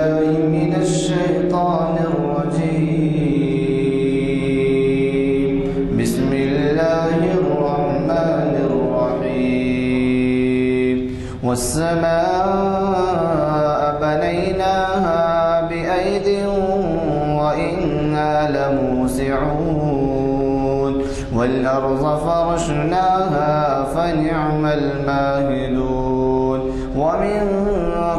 بالله من الشيطان الرجيم. بسم الله الرحمن الرحيم. والسماء بنيناها بأيد وإنا لموسعون. والأرض فرشناها فنعم الماهدون. ومن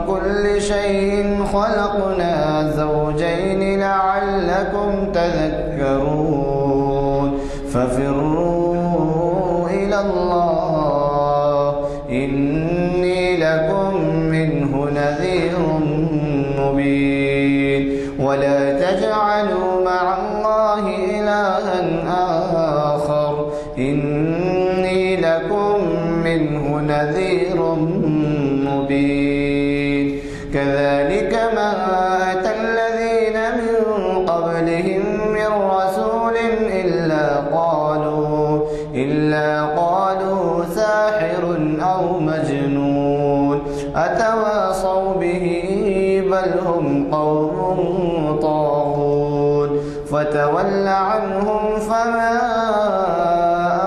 كل شيء خلقنا زوجين لعلكم تذكرون. ففروا إلى الله إني لكم منه نذير مبين. ولا تجعلوا مع الله إلها آخر إني لكم منه نذير مبين. كذلك ما أتى الذين من قبلهم من رسول إلا قالوا ساحر أو مجنون أتواصوا به بل هم قوم طاغون. فتول عنهم فما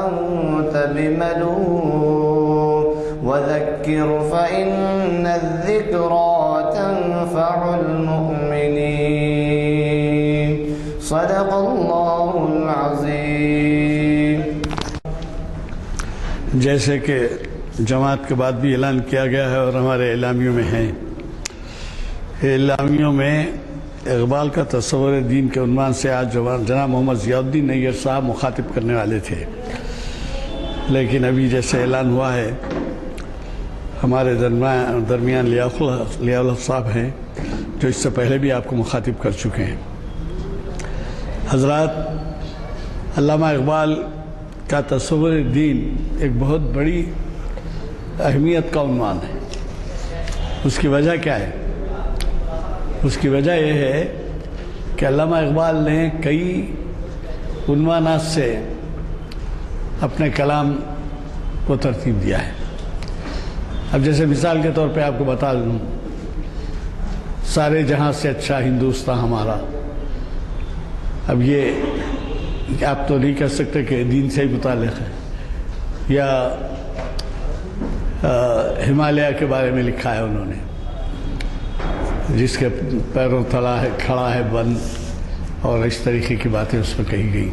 أنت بملوم وذكر فإن الذكرى تنفع المؤمنين. صدق الله العظيم. جیسے کہ جماعت کے بعد بھی اعلان کیا گیا ہے اور ہمارے اعلامیوں میں ہیں، اعلامیوں میں اقبال کا تصور دین کے عنوان سے آج جناب محمد ضیاء الدین نیر صاحب مخاطب کرنے والے تھے، لیکن ابھی جیسے اعلان ہوا ہے ہمارے درمیان لیاء الحق صاحب ہیں جو اس سے پہلے بھی آپ کو مخاطب کر چکے ہیں۔ حضرات، علامہ اقبال کا تصور دین ایک بہت بڑی اہمیت کا عنوان ہے۔ اس کی وجہ کیا ہے؟ اس کی وجہ یہ ہے کہ علامہ اقبال نے کئی عنوانات سے اپنے کلام کو ترتیب دیا ہے۔ اب جیسے مثال کے طور پہ آپ کو بتا دوں، سارے جہاں سے اچھا ہندوستان ہمارا، اب یہ آپ تو نہیں کہہ سکتے کہ دین سے ہی متعلق ہے، یا ہمالیہ کے بارے میں لکھا ہے انہوں نے، جس کے پیروں تلا ہے کھڑا ہے بند، اور اس طریقے کی باتیں اس میں کہی گئی۔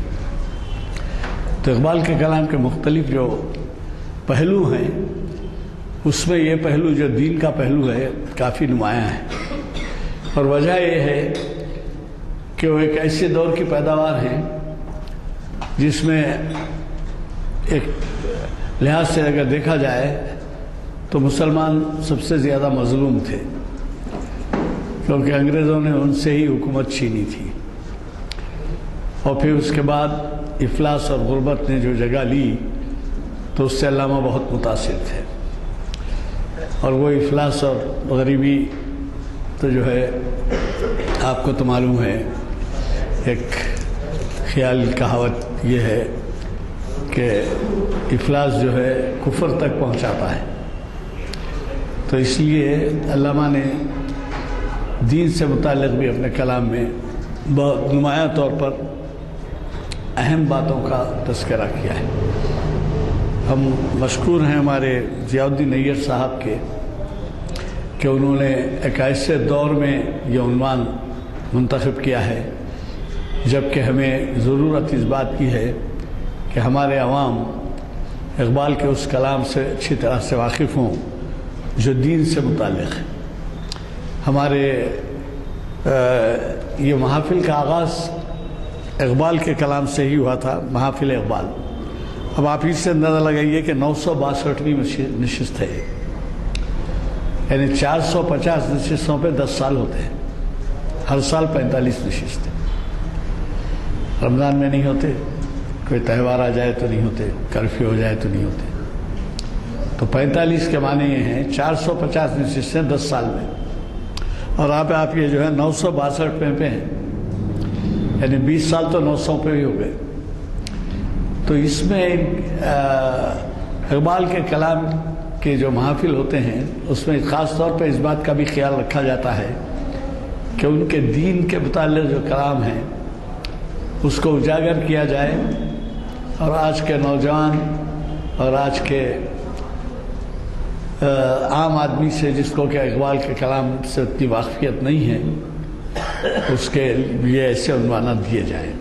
تو اقبال کے کلام کے مختلف جو پہلو ہیں، اس میں یہ پہلو جو دین کا پہلو ہے کافی نمایاں ہے، اور وجہ یہ ہے کہ وہ ایک ایسے دور کی پیداوار ہیں جس میں ایک لحاظ سے اگر دیکھا جائے تو مسلمان سب سے زیادہ مظلوم تھے، کیونکہ انگریزوں نے ان سے ہی حکومت چھینی تھی، اور پھر اس کے بعد افلاس اور غربت نے جو جگہ لی تو اس سے علامہ بہت متاثر تھے، اور وہ افلاس اور غریبی تو جو ہے آپ کو تو معلوم ہے، ایک خیال کہاوت یہ ہے کہ افلاس جو ہے کفر تک پہنچاتا ہے۔ تو اس لیے علامہ نے دین سے متعلق بھی اپنے کلام میں بہت نمایاں طور پر اہم باتوں کا تذکرہ کیا ہے۔ ہم مشکور ہیں ہمارے ضیاء الدین نیر صاحب کے کہ انہوں نے ایک ایسے دور میں یہ عنوان منتخب کیا ہے جبکہ ہمیں ضرورت اس بات کی ہے کہ ہمارے عوام اقبال کے اس کلام سے اچھی طرح سے واقف ہوں جو دین سے متعلق ہے۔ ہمارے یہ محافل کا آغاز اقبال کے کلام سے ہی ہوا تھا، محافل اقبال۔ اب آپ اس سے اندازہ لگائیے کہ 962ویں نشست ہے، یعنی 450 نشستوں پہ 10 سال ہوتے ہیں، ہر سال 45 نشستیں۔ رمضان میں نہیں ہوتے، کوئی تہوار آ جائے تو نہیں ہوتے، کرفیو ہو جائے تو نہیں ہوتے، تو 45 کے معنی یہ ہیں 450 نشستیں 10 سال میں، اور آپ یہ جو ہے 962 پہ ہیں، یعنی 20 سال تو 900 پہ ہی ہو گئے۔ تو اس میں اقبال کے کلام کے جو محافل ہوتے ہیں اس میں خاص طور پہ اس بات کا بھی خیال رکھا جاتا ہے کہ ان کے دین کے متعلق جو کلام ہیں اس کو اجاگر کیا جائے، اور آج کے نوجوان اور آج کے عام آدمی سے جس کو کہ اقبال کے کلام سے اتنی واقفیت نہیں ہے، اس کے لیے ایسے عنوانات دیے جائیں۔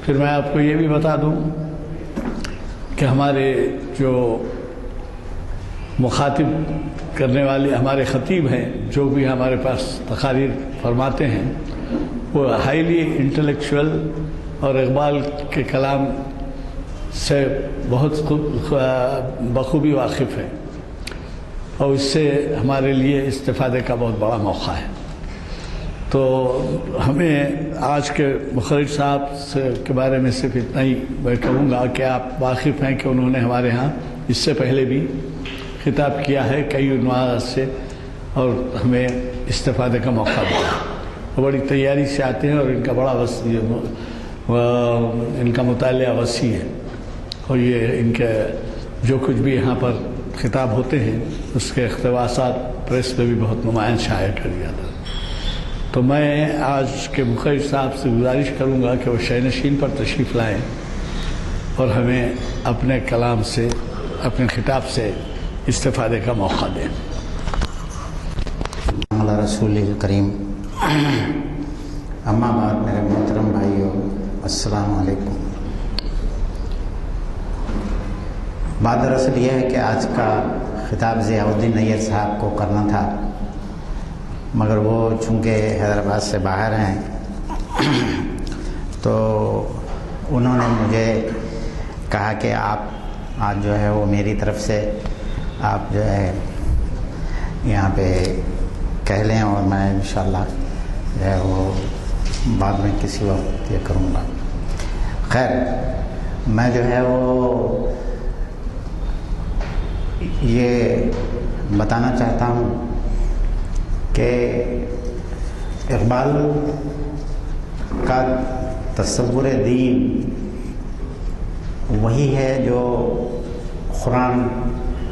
پھر میں آپ کو یہ بھی بتا دوں کہ ہمارے جو مخاطب کرنے والے ہمارے خطیب ہیں، جو بھی ہمارے پاس تقاریر فرماتے ہیں، وہ ہائیلی انٹلیکچوئل اور اقبال کے کلام سے بہت بخوبی واقف ہیں، اور اس سے ہمارے لیے استفادے کا بہت بڑا موقع ہے۔ تو ہمیں آج کے مخرج صاحب کے بارے میں صرف اتنا ہی میں کہوں گا کہ آپ واقف ہیں کہ انہوں نے ہمارے ہاں اس سے پہلے بھی خطاب کیا ہے کئی عنوانات سے، اور ہمیں استفادے کا موقع دیا۔ وہ بڑی تیاری سے آتے ہیں، اور ان کا بڑا وسیع ان کا مطالعہ وسیع ہے، اور یہ ان کے جو کچھ بھی یہاں پر خطاب ہوتے ہیں اس کے اقتباسات پریس پہ بھی بہت نمایاں شائع کر دیا تھا۔ تو میں آج کے مخرج صاحب سے گزارش کروں گا کہ وہ شینشین پر تشریف لائیں اور ہمیں اپنے کلام سے، اپنے خطاب سے استفادے کا موقع دیں۔ اللہ رسول کریم، اما بعد میرے محترم بھائیوں، السلام علیکم۔ بات دراصل یہ ہے کہ آج کا خطاب ضیاء الدین نیّر صاحب کو کرنا تھا، مگر وہ چونکہ حیدرآباد سے باہر ہیں تو انہوں نے مجھے کہا کہ آپ آج جو ہے وہ میری طرف سے آپ جو ہے یہاں پہ کہہ لیں، اور میں انشاءاللہ جو ہے وہ بعد میں کسی وقت یہ کروں گا۔ خیر، میں جو ہے وہ یہ بتانا چاہتا ہوں کہ اقبال کا تصور دین وہی ہے جو قرآن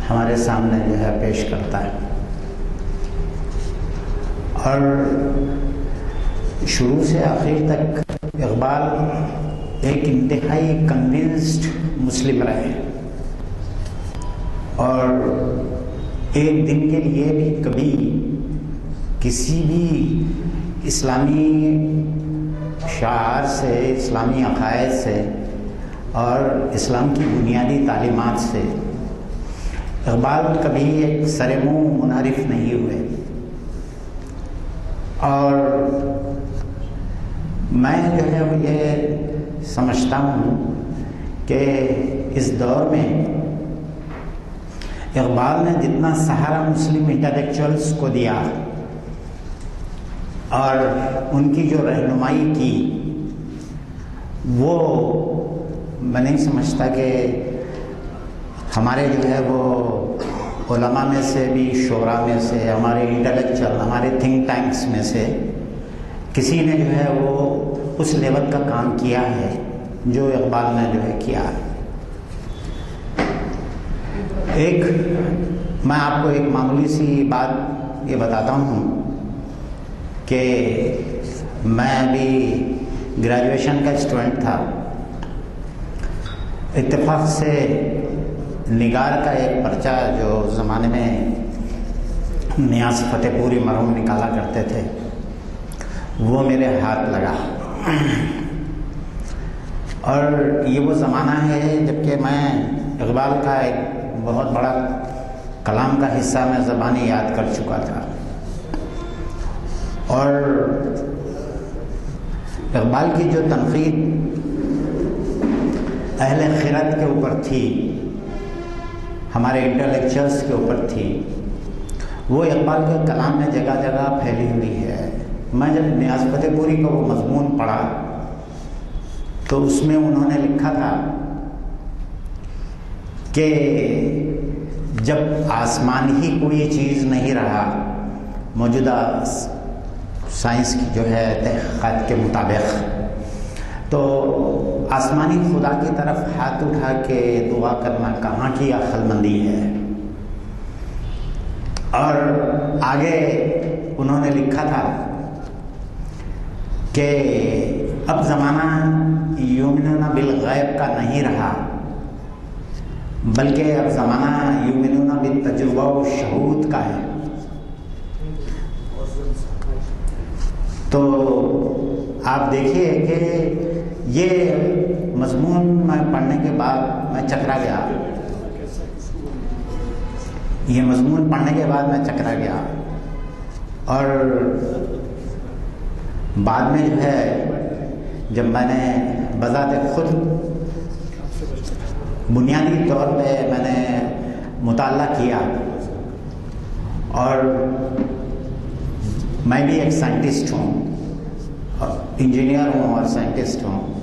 ہمارے سامنے جو ہے پیش کرتا ہے، اور شروع سے آخر تک اقبال ایک انتہائی کنونسڈ مسلم رہے، اور ایک دن کے لیے بھی کبھی کسی بھی اسلامی شعار سے، اسلامی عقائد سے اور اسلام کی بنیادی تعلیمات سے اقبال کبھی ایک سر منہ منحرف نہیں ہوئے۔ اور میں جو ہے وہ یہ سمجھتا ہوں کہ اس دور میں اقبال نے جتنا سہارا مسلم انٹلیکچوئلس کو دیا اور ان کی جو رہنمائی کی، وہ میں نہیں سمجھتا کہ ہمارے جو ہے وہ علماء میں سے بھی، شعراء میں سے، ہمارے انٹلیکچوئل، ہمارے تھنک ٹینکس میں سے کسی نے جو ہے وہ اس لیول کا کام کیا ہے جو اقبال نے جو ہے کیا ہے۔ میں آپ کو ایک معمولی سی بات یہ بتاتا ہوں کہ میں ابھی گریجویشن کا اسٹوڈنٹ تھا، اتفاق سے نگار کا ایک پرچہ جو زمانے میں نیاز فتح پوری مرحوم نکالا کرتے تھے وہ میرے ہاتھ لگا، اور یہ وہ زمانہ ہے جبکہ میں اقبال کا ایک بہت بڑا کلام کا حصہ میں زبانی یاد کر چکا تھا، اور اقبال کی جو تنقید اہل خرد کے اوپر تھی، ہمارے انٹلیکچوئلس کے اوپر تھی، وہ اقبال کے کلام میں جگہ جگہ پھیلی ہوئی ہے۔ میں جب نیاز فتح پوری کا وہ مضمون پڑھا تو اس میں انہوں نے لکھا تھا کہ جب آسمان ہی کوئی چیز نہیں رہا موجودہ سائنس کی جو ہے تحقیقات کے مطابق، تو آسمانی خدا کی طرف ہاتھ اٹھا کے دعا کرنا کہاں کی عقل مندی ہے۔ اور آگے انہوں نے لکھا تھا کہ اب زمانہ یؤمنون بالغیب کا نہیں رہا، بلکہ اب زمانہ یؤمنون بالتجربہ و شہود کا ہے۔ تو آپ دیکھیے کہ یہ مضمون میں پڑھنے کے بعد میں چکرا گیا، یہ مضمون پڑھنے کے بعد میں چکرا گیا، اور بعد میں جو ہے جب میں نے بذات خود بنیادی طور پہ میں نے مطالعہ کیا، اور میں بھی ایک سائنٹسٹ ہوں، انجینئر ہوں اور سائنٹسٹ ہوں،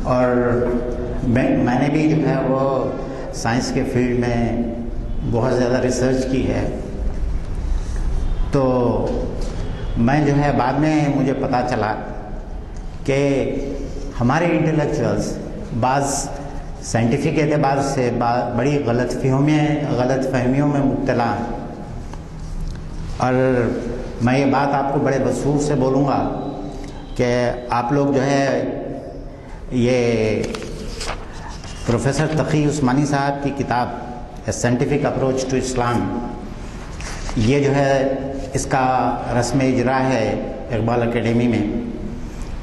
اور میں نے بھی جو ہے وہ سائنس کے فیلڈ میں بہت زیادہ ریسرچ کی ہے۔ تو میں جو ہے بعد میں مجھے پتہ چلا کہ ہمارے انٹلیکچوئلس بعض سائنٹیفک اعتبار سے بڑی غلط فہمیوں میں مبتلا ہیں، اور میں یہ بات آپ کو بڑے وضوح سے بولوں گا کہ آپ لوگ جو ہے یہ پروفیسر تقی عثمانی صاحب کی کتاب اے سائنٹیفک اپروچ ٹو اسلام، یہ جو ہے اس کا رسم اجرا ہے اقبال اکیڈمی میں،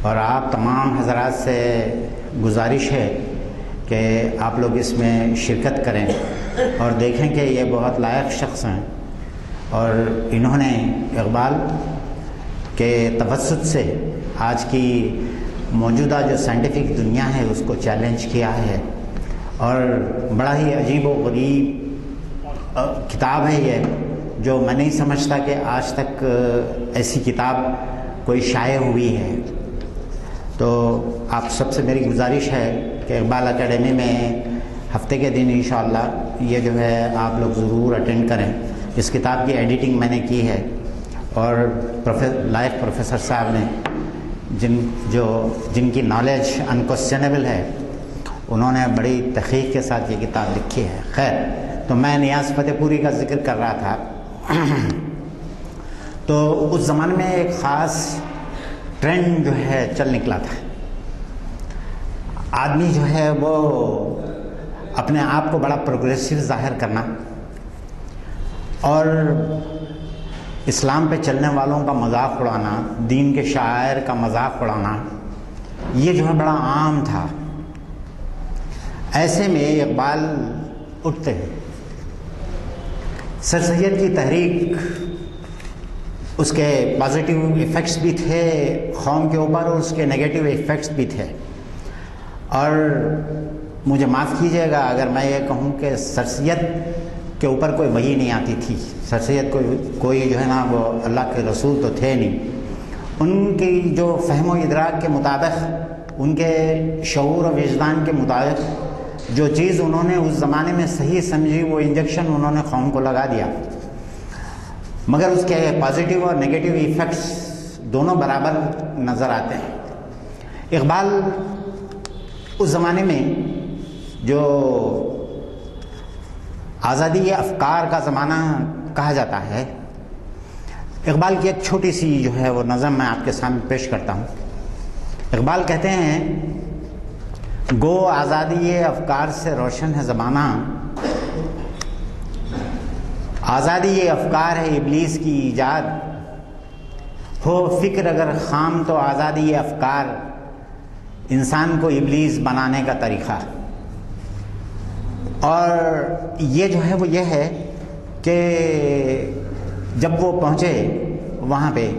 اور آپ تمام حضرات سے گزارش ہے کہ آپ لوگ اس میں شرکت کریں اور دیکھیں کہ یہ بہت لائق شخص ہیں، اور انہوں نے اقبال کے توسط سے آج کی موجودہ جو سائنٹیفک دنیا ہے اس کو چیلنج کیا ہے، اور بڑا ہی عجیب و غریب کتاب ہے یہ، جو میں نہیں سمجھتا کہ آج تک ایسی کتاب کوئی شائع ہوئی ہے۔ تو آپ سب سے میری گزارش ہے کہ اقبال اکیڈمی میں ہفتے کے دن انشاءاللہ یہ جو ہے آپ لوگ ضرور اٹینڈ کریں۔ اس کتاب کی ایڈیٹنگ میں نے کی ہے، اور لائق پروفیسر صاحب نے جن کی نالج انکوسچنیبل ہے، انہوں نے بڑی تحقیق کے ساتھ یہ کتاب لکھی ہے۔ خیر، تو میں نیاز فتح پوری کا ذکر کر رہا تھا۔ تو اس زمانے میں ایک خاص ٹرینڈ جو ہے چل نکلا تھا، آدمی جو ہے وہ اپنے آپ کو بڑا پروگریسو ظاہر کرنا، اور اسلام پہ چلنے والوں کا مذاق اڑانا، دین کے شاعر کا مذاق اڑانا، یہ جو ہے بڑا عام تھا۔ ایسے میں اقبال اٹھتے ہیں، سر سید کی تحریک، اس کے پازیٹیو ایفیکٹس بھی تھے قوم کے اوپر، اور اس کے نگیٹو ایفیکٹس بھی تھے، اور مجھے معاف کیجیے گا اگر میں یہ کہوں کہ سر سید کے اوپر کوئی وحی نہیں آتی تھی، سر سید کوئی جو ہے نا وہ اللہ کے رسول تو تھے نہیں، ان کی جو فہم و ادراک کے مطابق، ان کے شعور و وجدان کے مطابق جو چیز انہوں نے اس زمانے میں صحیح سمجھی، وہ انجیکشن انہوں نے قوم کو لگا دیا، مگر اس کے پازیٹیو اور نگیٹو ایفیکٹس دونوں برابر نظر آتے ہیں۔ اقبال اس زمانے میں جو آزادی افکار کا زمانہ کہا جاتا ہے، اقبال کی ایک چھوٹی سی جو ہے وہ نظم میں آپ کے سامنے پیش کرتا ہوں۔ اقبال کہتے ہیں، گو آزادی افکار سے روشن ہے زمانہ، آزادی افکار ہے ابلیس کی ایجاد، ہو فکر اگر خام تو آزادی افکار، انسان کو ابلیس بنانے کا طریقہ۔ اور یہ جو ہے وہ یہ ہے کہ جب وہ پہنچے وہاں پہ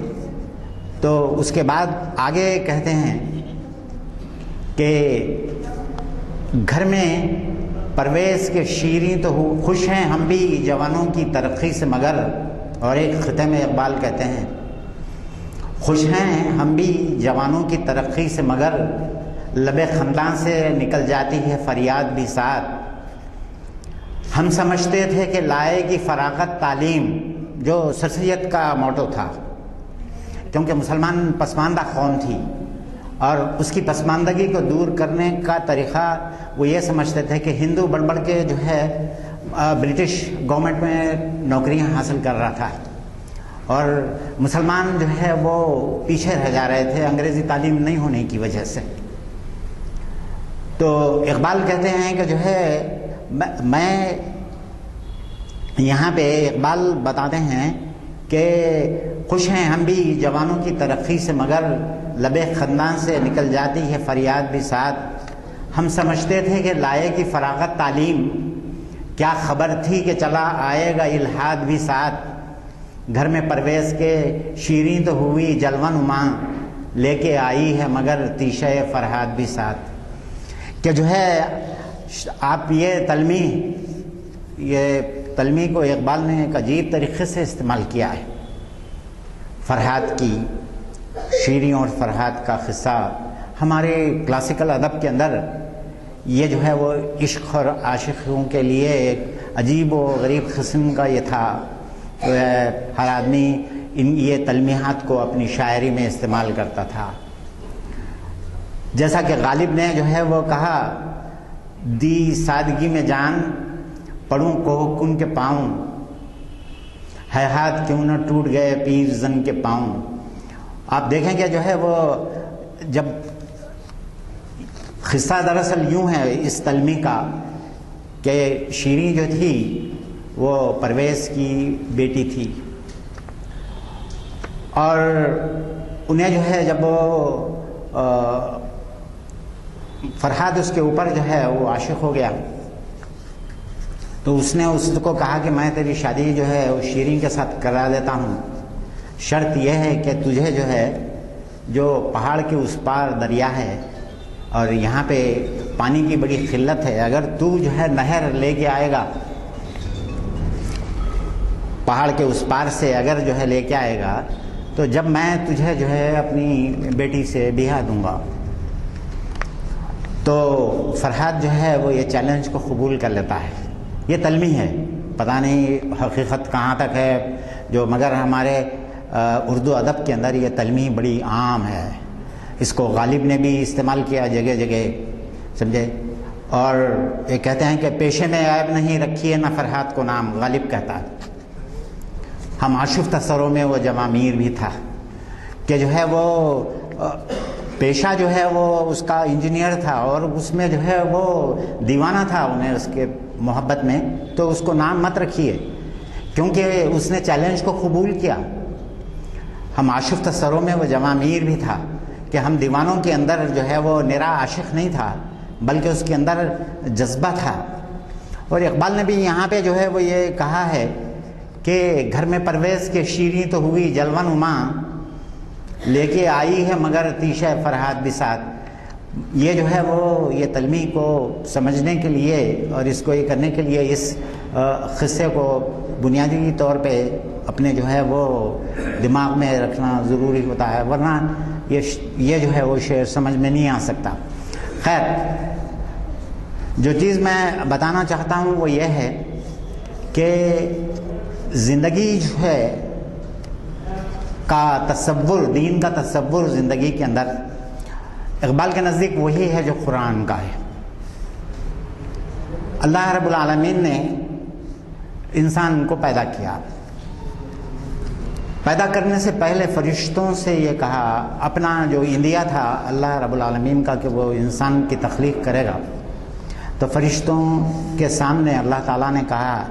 تو اس کے بعد آگے کہتے ہیں کہ گھر میں پرویز کے شیریں تو خوش ہیں ہم بھی جوانوں کی ترقی سے مگر، اور ایک خطے میں اقبال کہتے ہیں خوش ہیں ہم بھی جوانوں کی ترقی سے مگر، لب خنداں سے نکل جاتی ہے فریاد بھی ساتھ، ہم سمجھتے تھے کہ لائے گی فراغت تعلیم، جو سر سید کا موٹو تھا، کیونکہ مسلمان پسماندہ قوم تھی، اور اس کی پسماندگی کو دور کرنے کا طریقہ وہ یہ سمجھتے تھے کہ ہندو بڑھ بڑھ کے جو ہے برٹش گورنمنٹ میں نوکریاں حاصل کر رہا تھا، اور مسلمان جو ہے وہ پیچھے رہ جا رہے تھے انگریزی تعلیم نہیں ہونے کی وجہ سے. تو اقبال کہتے ہیں کہ جو ہے میں یہاں پہ اقبال بتاتے ہیں کہ خوش ہیں ہم بھی جوانوں کی ترقی سے، مگر لبے خندان سے نکل جاتی ہے فریاد بھی ساتھ. ہم سمجھتے تھے کہ لائے کی فراغت تعلیم، کیا خبر تھی کہ چلا آئے گا الحاد بھی ساتھ. گھر میں پرویز کے شیریں تو ہوئی جلوہ نما، لے کے آئی ہے مگر تیشہ فرحاد بھی ساتھ. کہ جو ہے آپ یہ تلمی کو اقبال نے ایک عجیب طریقے سے استعمال کیا ہے. فرحاد کی شیریں اور فرحاد کا قصہ ہمارے کلاسیکل ادب کے اندر یہ جو ہے وہ عشق اور عاشقوں کے لیے ایک عجیب و غریب قسم کا یہ تھا. ہر آدمی یہ تلمیحات کو اپنی شاعری میں استعمال کرتا تھا. جیسا کہ غالب نے جو ہے وہ کہا، دی سادگی میں جان پڑھوں کوہ کن کے پاؤں، ہے ہاتھ کیوں نہ ٹوٹ گئے پیر زن کے پاؤں. آپ دیکھیں کہ جو ہے وہ جب قصہ دراصل یوں ہے اس تلمی کا کہ شیریں جو تھی وہ پرویز کی بیٹی تھی، اور انہیں جو ہے جب فرحاد اس کے اوپر جو ہے وہ عاشق ہو گیا تو اس نے اس کو کہا کہ میں تیری شادی جو ہے وہ شیریں کے ساتھ کرا دیتا ہوں، شرط یہ ہے کہ تجھے جو ہے جو پہاڑ کے اس پار دریا ہے اور یہاں پہ پانی کی بڑی قلت ہے، اگر تو جو ہے نہر لے کے آئے گا پہاڑ کے اس پار سے، اگر جو ہے لے کے آئے گا تو جب میں تجھے جو ہے اپنی بیٹی سے بیاہ دوں گا. تو فرحاد جو ہے وہ یہ چیلنج کو قبول کر لیتا ہے. یہ تلمی ہے، پتہ نہیں حقیقت کہاں تک ہے جو، مگر ہمارے اردو ادب کے اندر یہ تلمی بڑی عام ہے. اس کو غالب نے بھی استعمال کیا جگہ جگہ، سمجھے. اور یہ کہتے ہیں کہ پیشے میں عیب نہیں رکھیے نہ فرحاد کو نام، غالب کہتا ہے. ہم آشفتہ سروں میں وہ جوامیر بھی تھا کہ جو ہے وہ پیشہ جو ہے وہ اس کا انجینئر تھا اور اس میں جو ہے وہ دیوانہ تھا انہیں اس کے محبت میں، تو اس کو نام مت رکھیے کیونکہ اس نے چیلنج کو قبول کیا. ہم آشفتہ سروں میں وہ جوامیر بھی تھا کہ ہم دیوانوں کے اندر جو ہے وہ نرا عاشق نہیں تھا بلکہ اس کے اندر جذبہ تھا. اور اقبال نے بھی یہاں پہ جو ہے وہ یہ کہا ہے کہ گھر میں پرویز کے شیریں تو ہوئی جلوہ نما، لے کے آئی ہے مگر تیشہ فرحاد بھی ساتھ. یہ جو ہے وہ یہ تلمی کو سمجھنے کے لیے اور اس کو یہ کرنے کے لیے اس قصے کو بنیادی طور پہ اپنے جو ہے وہ دماغ میں رکھنا ضروری ہوتا ہے، ورنہ یہ جو ہے وہ شعر سمجھ میں نہیں آ سکتا. خیر، جو چیز میں بتانا چاہتا ہوں وہ یہ ہے کہ زندگی جو ہے کا تصور، دین کا تصور زندگی کے اندر اقبال کے نزدیک وہی ہے جو قرآن کا ہے. اللہ رب العالمین نے انسان کو پیدا کیا، پیدا کرنے سے پہلے فرشتوں سے یہ کہا، اپنا جو اندیا تھا اللہ رب العالمین کا کہ وہ انسان کی تخلیق کرے گا، تو فرشتوں کے سامنے اللہ تعالیٰ نے کہا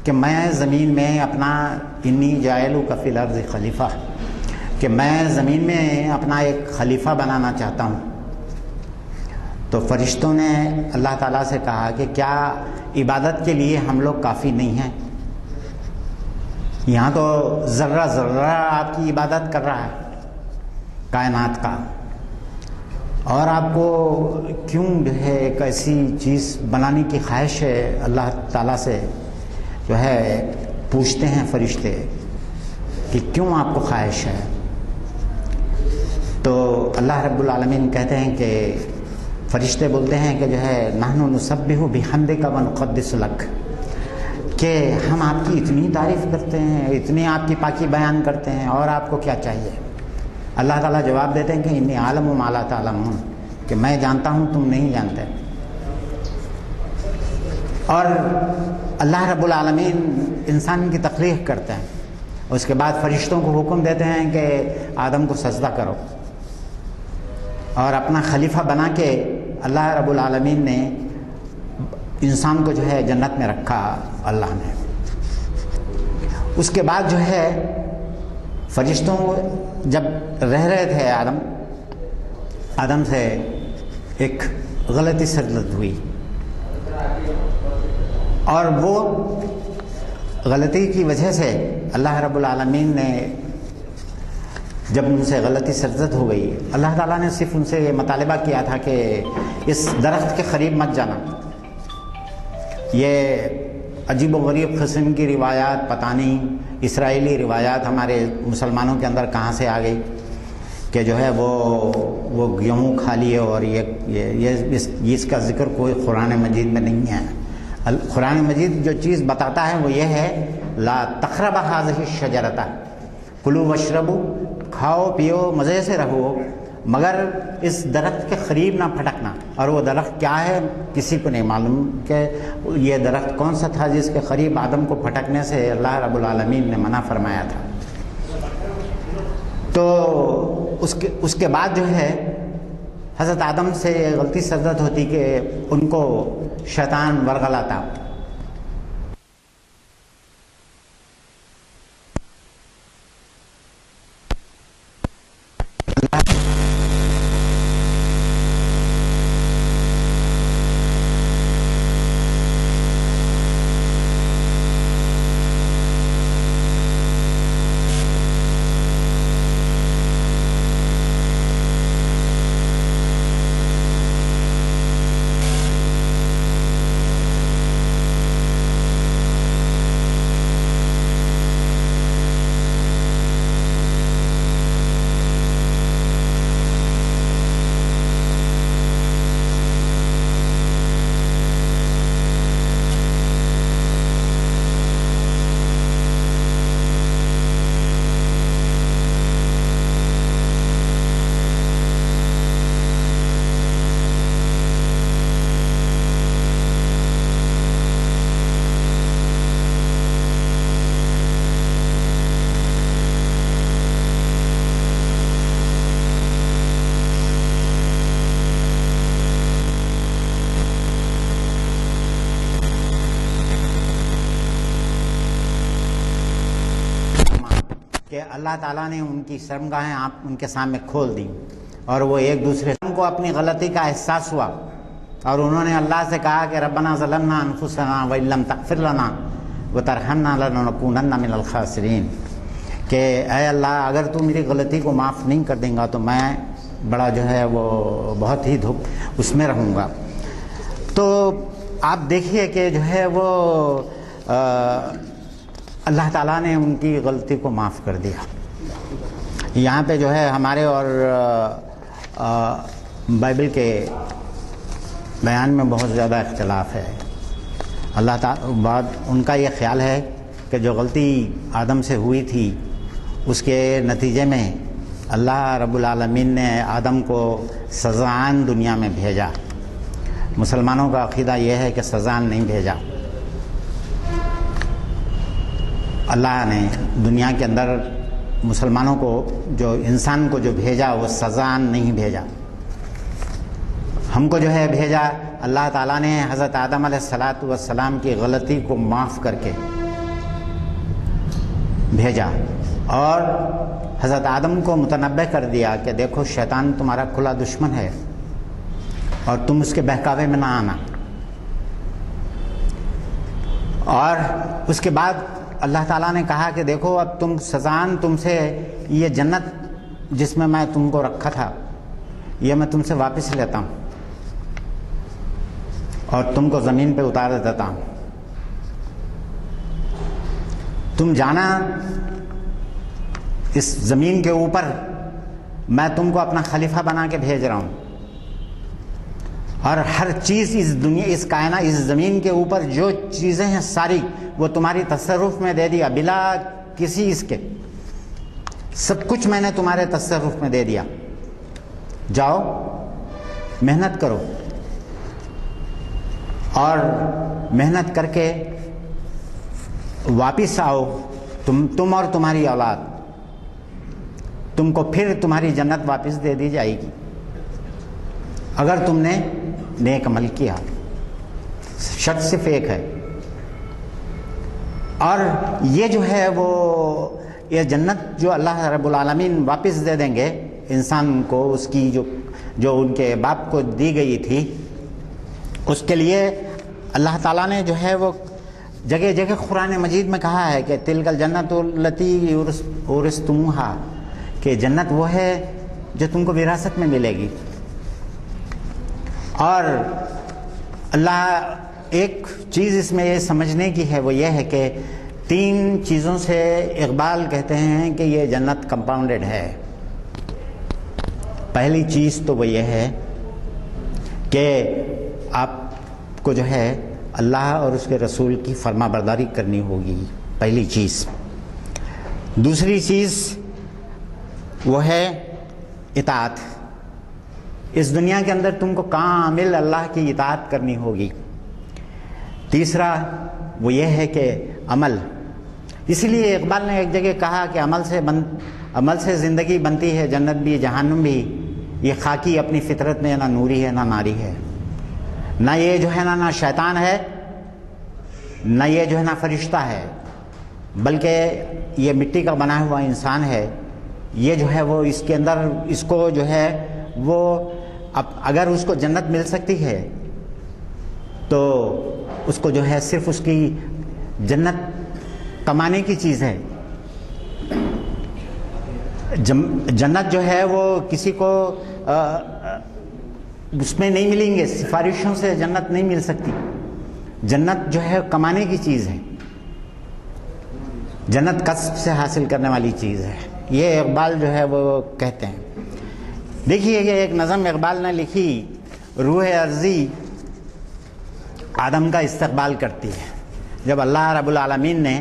کہ میں زمین میں اپنا انی جاعلک فی الارض خلیفہ، کہ میں زمین میں اپنا ایک خلیفہ بنانا چاہتا ہوں. تو فرشتوں نے اللہ تعالیٰ سے کہا کہ کیا عبادت کے لیے ہم لوگ کافی نہیں ہیں؟ یہاں تو ذرہ ذرہ آپ کی عبادت کر رہا ہے کائنات کا، اور آپ کو کیوں جو ہے ایک ایسی چیز بنانے کی خواہش ہے؟ اللہ تعالیٰ سے جو ہے پوچھتے ہیں فرشتے کہ کیوں آپ کو خواہش ہے؟ تو اللہ رب العالمین کہتے ہیں کہ فرشتے بولتے ہیں کہ جو ہے نحن نسبح بحمدک ونقدس لک، کہ ہم آپ کی اتنی تعریف کرتے ہیں، اتنی آپ کی پاکی بیان کرتے ہیں، اور آپ کو کیا چاہیے؟ اللہ تعالیٰ جواب دیتے ہیں کہ انی عالم ما لا تعلمون، کہ میں جانتا ہوں تم نہیں جانتے. اور اللہ رب العالمین انسان کی تخلیق کرتے ہیں اس کے بعد فرشتوں کو حکم دیتے ہیں کہ آدم کو سجدہ کرو، اور اپنا خلیفہ بنا کے اللہ رب العالمین نے انسان کو جو ہے جنت میں رکھا اللہ نے۔ اس کے بعد جو ہے فرشتوں جب رہ رہے تھے آدم سے ایک غلطی سرزد ہوئی، اور وہ غلطی کی وجہ سے اللہ رب العالمین نے جب ان سے غلطی سرزد ہو گئی، اللہ تعالیٰ نے صرف ان سے یہ مطالبہ کیا تھا کہ اس درخت کے قریب مت جانا۔ یہ عجیب و غریب قسم کی روایات، پتہ نہیں اسرائیلی روایات ہمارے مسلمانوں کے اندر کہاں سے آ گئی کہ جو ہے وہ گیہوں کھا لیے، اور اس کا ذکر کوئی قرآن مجید میں نہیں ہے۔ قرآن مجید جو چیز بتاتا ہے وہ یہ ہے، لا تقرب هذه الشجرۃ، کلوا واشربوا، کھاؤ پیو مزے سے رہو، مگر اس درخت کے قریب نہ پھٹکنا۔ اور وہ درخت کیا ہے کسی کو نہیں معلوم کہ یہ درخت کون سا تھا جس کے قریب آدم کو پھٹکنے سے اللہ رب العالمین نے منع فرمایا تھا۔ تو اس کے بعد جو ہے حضرت آدم سے غلطی سرزد ہوتی کہ ان کو شیطان ورغلاتا۔ کہ اللہ تعالیٰ نے ان کی شرمگاہیں آپ ان کے سامنے کھول دی، اور وہ ایک دوسرے کو اپنی غلطی کا احساس ہوا، اور انہوں نے اللہ سے کہا کہ ربنا ظلمنا انفسنا وان لم تغفر لنا وترحمنا لنکونن من الخاسرین، کہ اے اللہ اگر تو میری غلطی کو معاف نہیں کر دیں گا تو میں بڑا جو ہے وہ بہت ہی اس میں رہوں گا۔ تو آپ دیکھیے کہ جو ہے وہ اللہ تعالیٰ نے ان کی غلطی کو معاف کر دیا۔ یہاں پہ جو ہے ہمارے اور بائبل کے بیان میں بہت زیادہ اختلاف ہے۔ اللہ تعالیٰ بعد ان کا یہ خیال ہے کہ جو غلطی آدم سے ہوئی تھی اس کے نتیجے میں اللہ رب العالمین نے آدم کو سزائن دنیا میں بھیجا۔ مسلمانوں کا عقیدہ یہ ہے کہ سزائن نہیں بھیجا، اللہ نے دنیا کے اندر مسلمانوں کو جو انسان کو جو بھیجا وہ سزائن نہیں بھیجا، ہم کو جو ہے بھیجا اللہ تعالیٰ نے حضرت آدم علیہ السلام کی غلطی کو معاف کر کے بھیجا، اور حضرت آدم کو متنبہ کر دیا کہ دیکھو شیطان تمہارا کھلا دشمن ہے اور تم اس کے بہکاوے میں نہ آنا۔ اور اس کے بعد اللہ تعالیٰ نے کہا کہ دیکھو اب تم سزائن تم سے یہ جنت جس میں میں تم کو رکھا تھا یہ میں تم سے واپس لیتا ہوں اور تم کو زمین پہ اتار دیتا ہوں، تم جانا اس زمین کے اوپر، میں تم کو اپنا خلیفہ بنا کے بھیج رہا ہوں، اور ہر چیز اس دنیا اس کائنات اس زمین کے اوپر جو چیزیں ہیں ساری وہ تمہاری تصرف میں دے دیا بلا کسی اس کے، سب کچھ میں نے تمہارے تصرف میں دے دیا، جاؤ محنت کرو اور محنت کر کے واپس آؤ تم اور تمہاری اولاد، تم کو پھر تمہاری جنت واپس دے دی جائے گی اگر تم نے نیک عمل کیا. شرط صرف ایک ہے. اور یہ جو ہے وہ یہ جنت جو اللہ رب العالمین واپس دے دیں گے انسان کو، اس کی جو ان کے باپ کو دی گئی تھی، اس کے لیے اللہ تعالیٰ نے جو ہے وہ جگہ جگہ قرآن مجید میں کہا ہے کہ تلک الجنت التی اورثتموہا، کہ جنت وہ ہے جو تم کو وراثت میں ملے گی. اور اللہ ایک چیز اس میں یہ سمجھنے کی ہے، وہ یہ ہے کہ 3 چیزوں سے اقبال کہتے ہیں کہ یہ جنت کمپاؤنڈڈ ہے. پہلی چیز تو وہ یہ ہے کہ آپ کو جو ہے اللہ اور اس کے رسول کی فرما برداری کرنی ہوگی، پہلی چیز. دوسری چیز وہ ہے اطاعت. اس دنیا کے اندر تم کو کامل اللہ کی اطاعت کرنی ہوگی. تیسرا وہ یہ ہے کہ عمل. اسی لیے اقبال نے ایک جگہ کہا کہ عمل سے زندگی بنتی ہے، جنت بھی جہنم بھی. یہ خاکی اپنی فطرت میں نہ نوری ہے نہ ناری ہے، نہ یہ جو ہے نہ شیطان ہے، نہ یہ جو ہے نہ فرشتہ ہے، بلکہ یہ مٹی کا بنا ہوا انسان ہے. یہ جو ہے وہ اس کے اندر اس کو جو ہے وہ اگر اس کو جنت مل سکتی ہے تو اس کو جو ہے صرف اس کی جنت کمانے کی چیز ہے. جنت جو ہے وہ کسی کو اس میں نہیں ملیں گے، سفارشوں سے جنت نہیں مل سکتی. جنت جو ہے کمانے کی چیز ہے، جنت کسب سے حاصل کرنے والی چیز ہے. یہ اقبال جو ہے وہ کہتے ہیں. دیکھیے کہ ایک نظم اقبال نے لکھی، روح ارضی آدم کا استقبال کرتی ہے. جب اللہ رب العالمین نے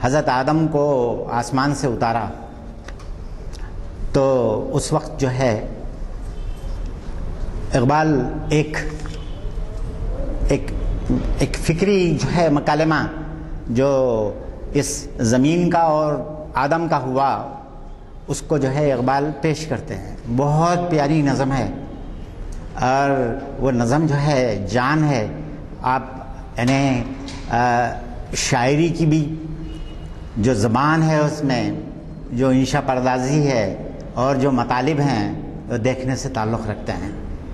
حضرت آدم کو آسمان سے اتارا تو اس وقت جو ہے اقبال ایک فکری جو ہے مکالمہ جو اس زمین کا اور آدم کا ہوا اس کو جو ہے اقبال پیش کرتے ہیں. بہت پیاری نظم ہے اور وہ نظم جو ہے جان ہے. آپ یعنی شاعری کی بھی جو زبان ہے اس میں جو انشا پردازی ہے اور جو مطالب ہیں وہ دیکھنے سے تعلق رکھتے ہیں.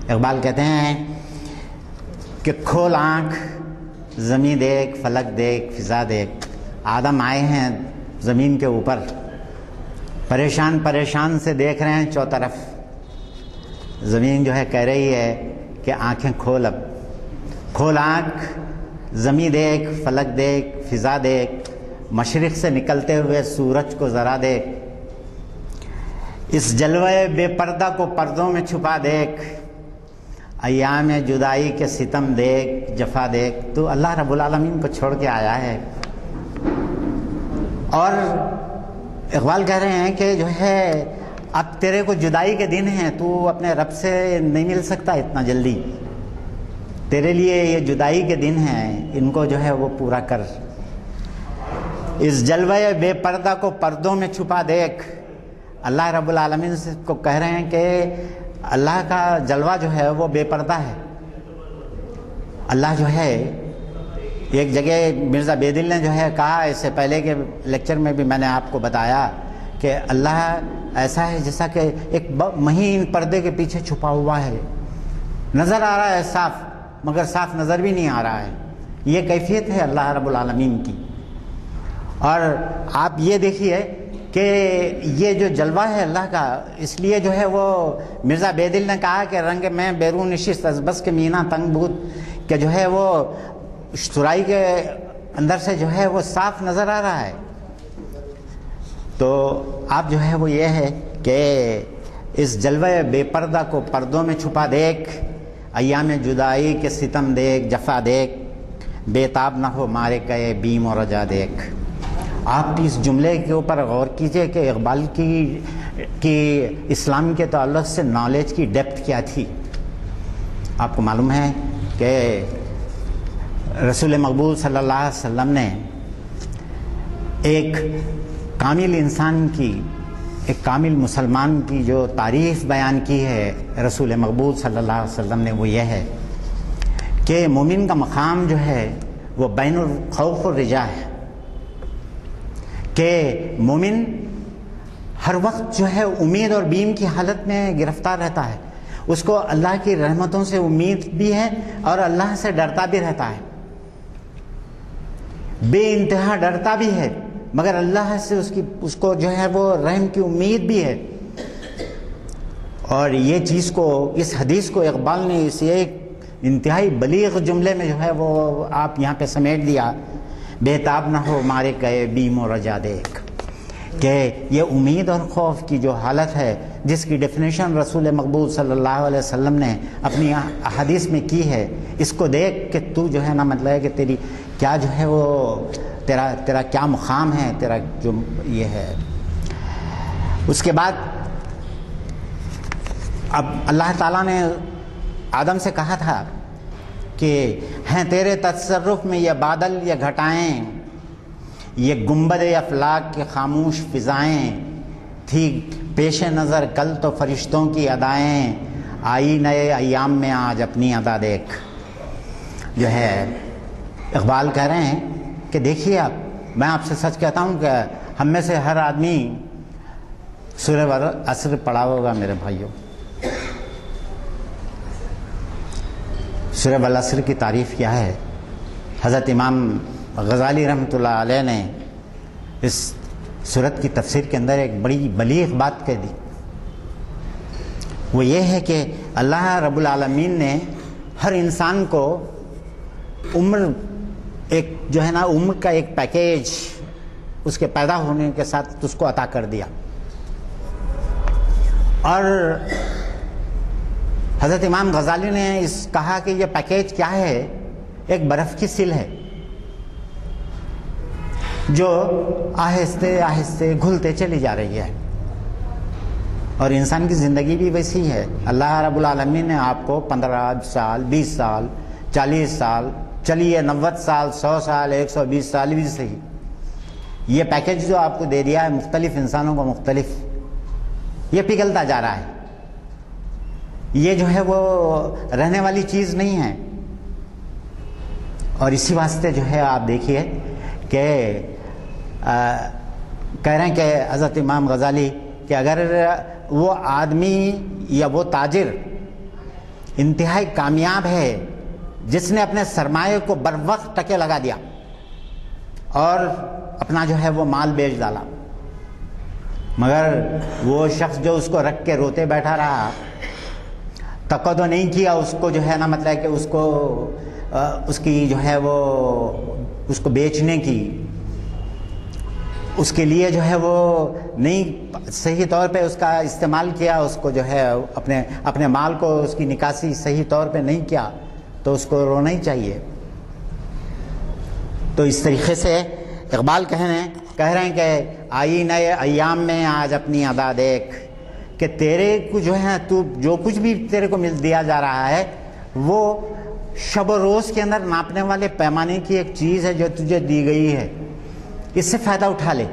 اقبال کہتے ہیں کہ کھول آنکھ زمین دیکھ، فلک دیکھ، فضا دیکھ. آدم آئے ہیں زمین کے اوپر، پریشان پریشان سے دیکھ رہے ہیں چوطرف. زمین جو ہے کہہ رہی ہے کہ آنکھیں کھول، اب کھول آنکھ زمین دیکھ، فلک دیکھ، فضا دیکھ، مشرق سے نکلتے ہوئے سورج کو ذرا دیکھ. اس جلوے بے پردہ کو پردوں میں چھپا دیکھ، ایام جدائی کے ستم دیکھ، جفا دیکھ. تو اللہ رب العالمین کو چھوڑ کے آیا ہے. اور اقبال کہہ رہے ہیں کہ جو ہے اب تیرے کو جدائی کے دن ہیں، تو اپنے رب سے نہیں مل سکتا اتنا جلدی. تیرے لیے یہ جدائی کے دن ہیں، ان کو جو ہے وہ پورا کر. اس جلوے بے پردہ کو پردوں میں چھپا دیکھ. اللہ رب العالمین سے کو کہہ رہے ہیں کہ اللہ کا جلوہ جو ہے وہ بے پردہ ہے. اللہ جو ہے ایک جگہ مرزا بیدل نے جو ہے کہا، اس سے پہلے کے لیکچر میں بھی میں نے آپ کو بتایا کہ اللہ ایسا ہے جیسا کہ ایک مہین پردے کے پیچھے چھپا ہوا ہے. نظر آ رہا ہے صاف مگر صاف نظر بھی نہیں آ رہا ہے. یہ کیفیت ہے اللہ رب العالمین کی. اور آپ یہ دیکھیے کہ یہ جو جلوہ ہے اللہ کا، اس لیے جو ہے وہ مرزا بیدل نے کہا کہ رنگ میں بیرون نشست از بس کے مینا تنگ بود، کہ جو ہے وہ سرائی کے اندر سے جو ہے وہ صاف نظر آ رہا ہے. تو آپ جو ہے وہ یہ ہے کہ اس جلوہ بے پردہ کو پردوں میں چھپا دیکھ، ایام جدائی کے ستم دیکھ، جفا دیکھ، بے تاب نہ ہو مارے گئے بیم و رجا دیکھ. آپ اس جملے کے اوپر غور کیجئے کہ اقبال کی اسلام کے تعلق سے نالج کی ڈیپتھ کیا تھی. آپ کو معلوم ہے کہ رسول مقبول صلی اللہ علیہ وسلم نے ایک کامل انسان کی، ایک کامل مسلمان کی جو تعریف بیان کی ہے رسول مقبول صلی اللہ علیہ وسلم نے، وہ یہ ہے کہ مومن کا مقام جو ہے وہ بین الخوف والرجاء ہے، کہ مومن ہر وقت جو ہے امید اور بیم کی حالت میں گرفتار رہتا ہے، اس کو اللہ کی رحمتوں سے امید بھی ہے اور اللہ سے ڈرتا بھی رہتا ہے، بے انتہا ڈرتا بھی ہے، مگر اللہ سے اس کو جو ہے وہ رحم کی امید بھی ہے۔ اور یہ چیز کو، اس حدیث کو اقبال نے اس ایک انتہائی بلیغ جملے میں جو ہے وہ آپ یہاں پہ سمیٹ دیا، بےتاب نہ ہو مارے گئے بیم و رجا دیکھ، کہ یہ امید اور خوف کی جو حالت ہے جس کی ڈیفینیشن رسول مقبول صلی اللہ علیہ وسلم نے اپنی احادیث میں کی ہے، اس کو دیکھ کہ تو جو ہے نا مطلب ہے کہ تیری کیا جو ہے وہ تیرا کیا مقام ہے، تیرا جو یہ ہے۔ اس کے بعد اب اللہ تعالیٰ نے آدم سے کہا تھا کہ ہیں تیرے تصرف میں یہ بادل، یہ گھٹائیں، یہ گنبد افلاک کے خاموش فضائیں، تھی پیش نظر کل تو فرشتوں کی ادائیں، آئی نئے ایام میں آج اپنی ادا دیکھ۔ جو ہے اقبال کہہ رہے ہیں کہ دیکھیے آپ، میں آپ سے سچ کہتا ہوں کہ ہم میں سے ہر آدمی سورہ والعصر پڑھا ہوگا میرے بھائیوں۔ سورہ والعصر کی تعریف کیا ہے؟ حضرت امام غزالی رحمۃ اللہ علیہ نے اس سورت کی تفسیر کے اندر ایک بڑی بلیغ بات کہہ دی، وہ یہ ہے کہ اللہ رب العالمین نے ہر انسان کو عمر ایک جو ہے نا عمر کا ایک پیکیج اس کے پیدا ہونے کے ساتھ اس کو عطا کر دیا، اور حضرت امام غزالی نے کہا کہ یہ پیکیج کیا ہے؟ ایک برف کی سل ہے جو آہستہ آہستہ گھلتے چلی جا رہی ہے، اور انسان کی زندگی بھی ویسی ہے۔ اللہ رب العالمین نے آپ کو 15 سال، 20 سال، 40 سال، چلیے 90 سال، 100 سال، 120 سال بھی صحیح، یہ پیکیج جو آپ کو دے دیا ہے مختلف انسانوں کو مختلف، یہ پگھلتا جا رہا ہے، یہ جو ہے وہ رہنے والی چیز نہیں ہے۔ اور اسی واسطے جو ہے آپ دیکھیے کہ کہہ رہے ہیں کہ حضرت امام غزالی کہ اگر وہ آدمی یا وہ تاجر انتہائی کامیاب ہے جس نے اپنے سرمایہ کو بر وقت ٹکے لگا دیا اور اپنا جو ہے وہ مال بیچ ڈالا، مگر وہ شخص جو اس کو رکھ کے روتے بیٹھا رہا، تقاضا نہیں کیا اس کو جو ہے نا مطلب کہ اس کو اس کی جو ہے وہ اس کو بیچنے کی، اس کے لیے جو ہے وہ نہیں صحیح طور پہ اس کا استعمال کیا، اس کو جو ہے اپنے مال کو اس کی نکاسی صحیح طور پہ نہیں کیا، تو اس کو رونا ہی چاہیے۔ تو اس طریقے سے اقبال کہہ رہے ہیں کہ آئی نئے ایام میں آج اپنی ادا دیکھ، کہ تیرے کو جو ہے تو جو کچھ بھی تیرے کو دیا جا رہا ہے وہ شب و روز کے اندر ناپنے والے پیمانے کی ایک چیز ہے جو تجھے دی گئی ہے، اس سے فائدہ اٹھا لے،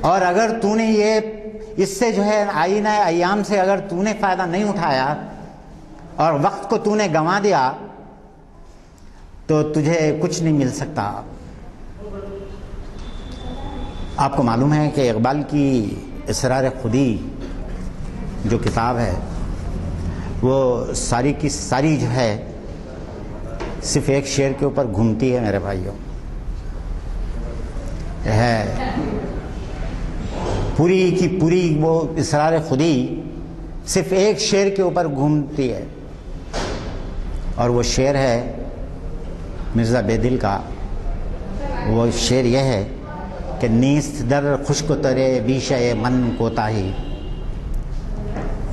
اور اگر تو نے یہ اس سے جو ہے آئینہ ایام سے اگر تو نے فائدہ نہیں اٹھایا اور وقت کو تو نے گنوا دیا تو تجھے کچھ نہیں مل سکتا۔ آپ کو معلوم ہے کہ اقبال کی اسرار خودی جو کتاب ہے وہ ساری کی ساری جو ہے صرف ایک شعر کے اوپر گھومتی ہے میرے بھائیوں، ہے پوری کی پوری وہ اسرار خودی صرف ایک شعر کے اوپر گھومتی ہے، اور وہ شعر ہے مرزا بے دل کا۔ وہ شعر یہ ہے کہ نیست در خشک ترے بیشے من کوتاہی،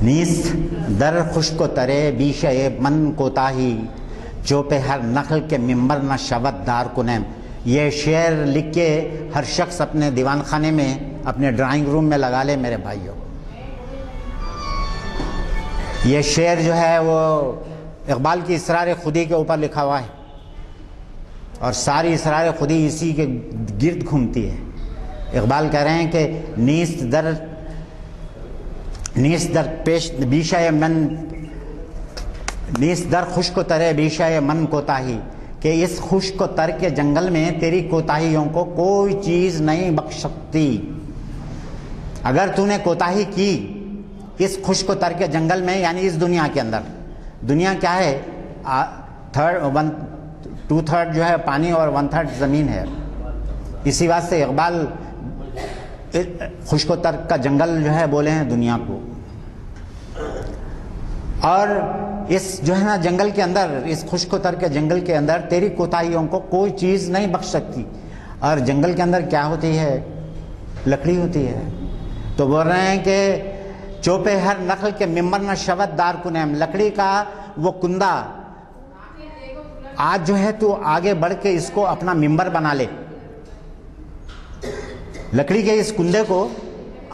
نیست در خشک ترے بیشے من کوتاہی، جو پہ ہر نخل کے ممبر نہ شود دار کنیم۔ یہ شعر لکھ کے ہر شخص اپنے دیوان خانے میں اپنے ڈرائنگ روم میں لگا لے میرے بھائیوں۔ یہ شعر جو ہے وہ اقبال کی اسرار خودی کے اوپر لکھا ہوا ہے، اور ساری اسرار خودی اسی کے گرد گھومتی ہے۔ اقبال کہہ رہے ہیں کہ نیست در پیش بیشہ من، نیست در خشک و ترے بیشہ من کوتاہی، کہ اس خشک و تر کے جنگل میں تیری کوتاہیوں کو کوئی چیز نہیں بخش سکتی۔ اگر تو نے کوتاہی کی اس خشک و تر کے جنگل میں، یعنی اس دنیا کے اندر، دنیا کیا ہے؟ 2/3 جو ہے پانی اور 1/3 زمین ہے۔ اسی واسطے اقبال خشک و تر کا جنگل جو ہے بولے ہیں دنیا کو۔ اور اس جو ہے نا جنگل کے اندر، اس خشک و تر کے جنگل کے اندر تیری کوتاہیوں کو کوئی چیز نہیں بخش سکتی۔ اور جنگل کے اندر کیا ہوتی ہے؟ لکڑی ہوتی ہے۔ تو بول رہے ہیں کہ چوپے ہر نخل کے ممبر نہ شود دار کنیم، لکڑی کا وہ کندہ آج جو ہے تو آگے بڑھ کے اس کو اپنا ممبر بنا لے، لکڑی کے اس کندے کو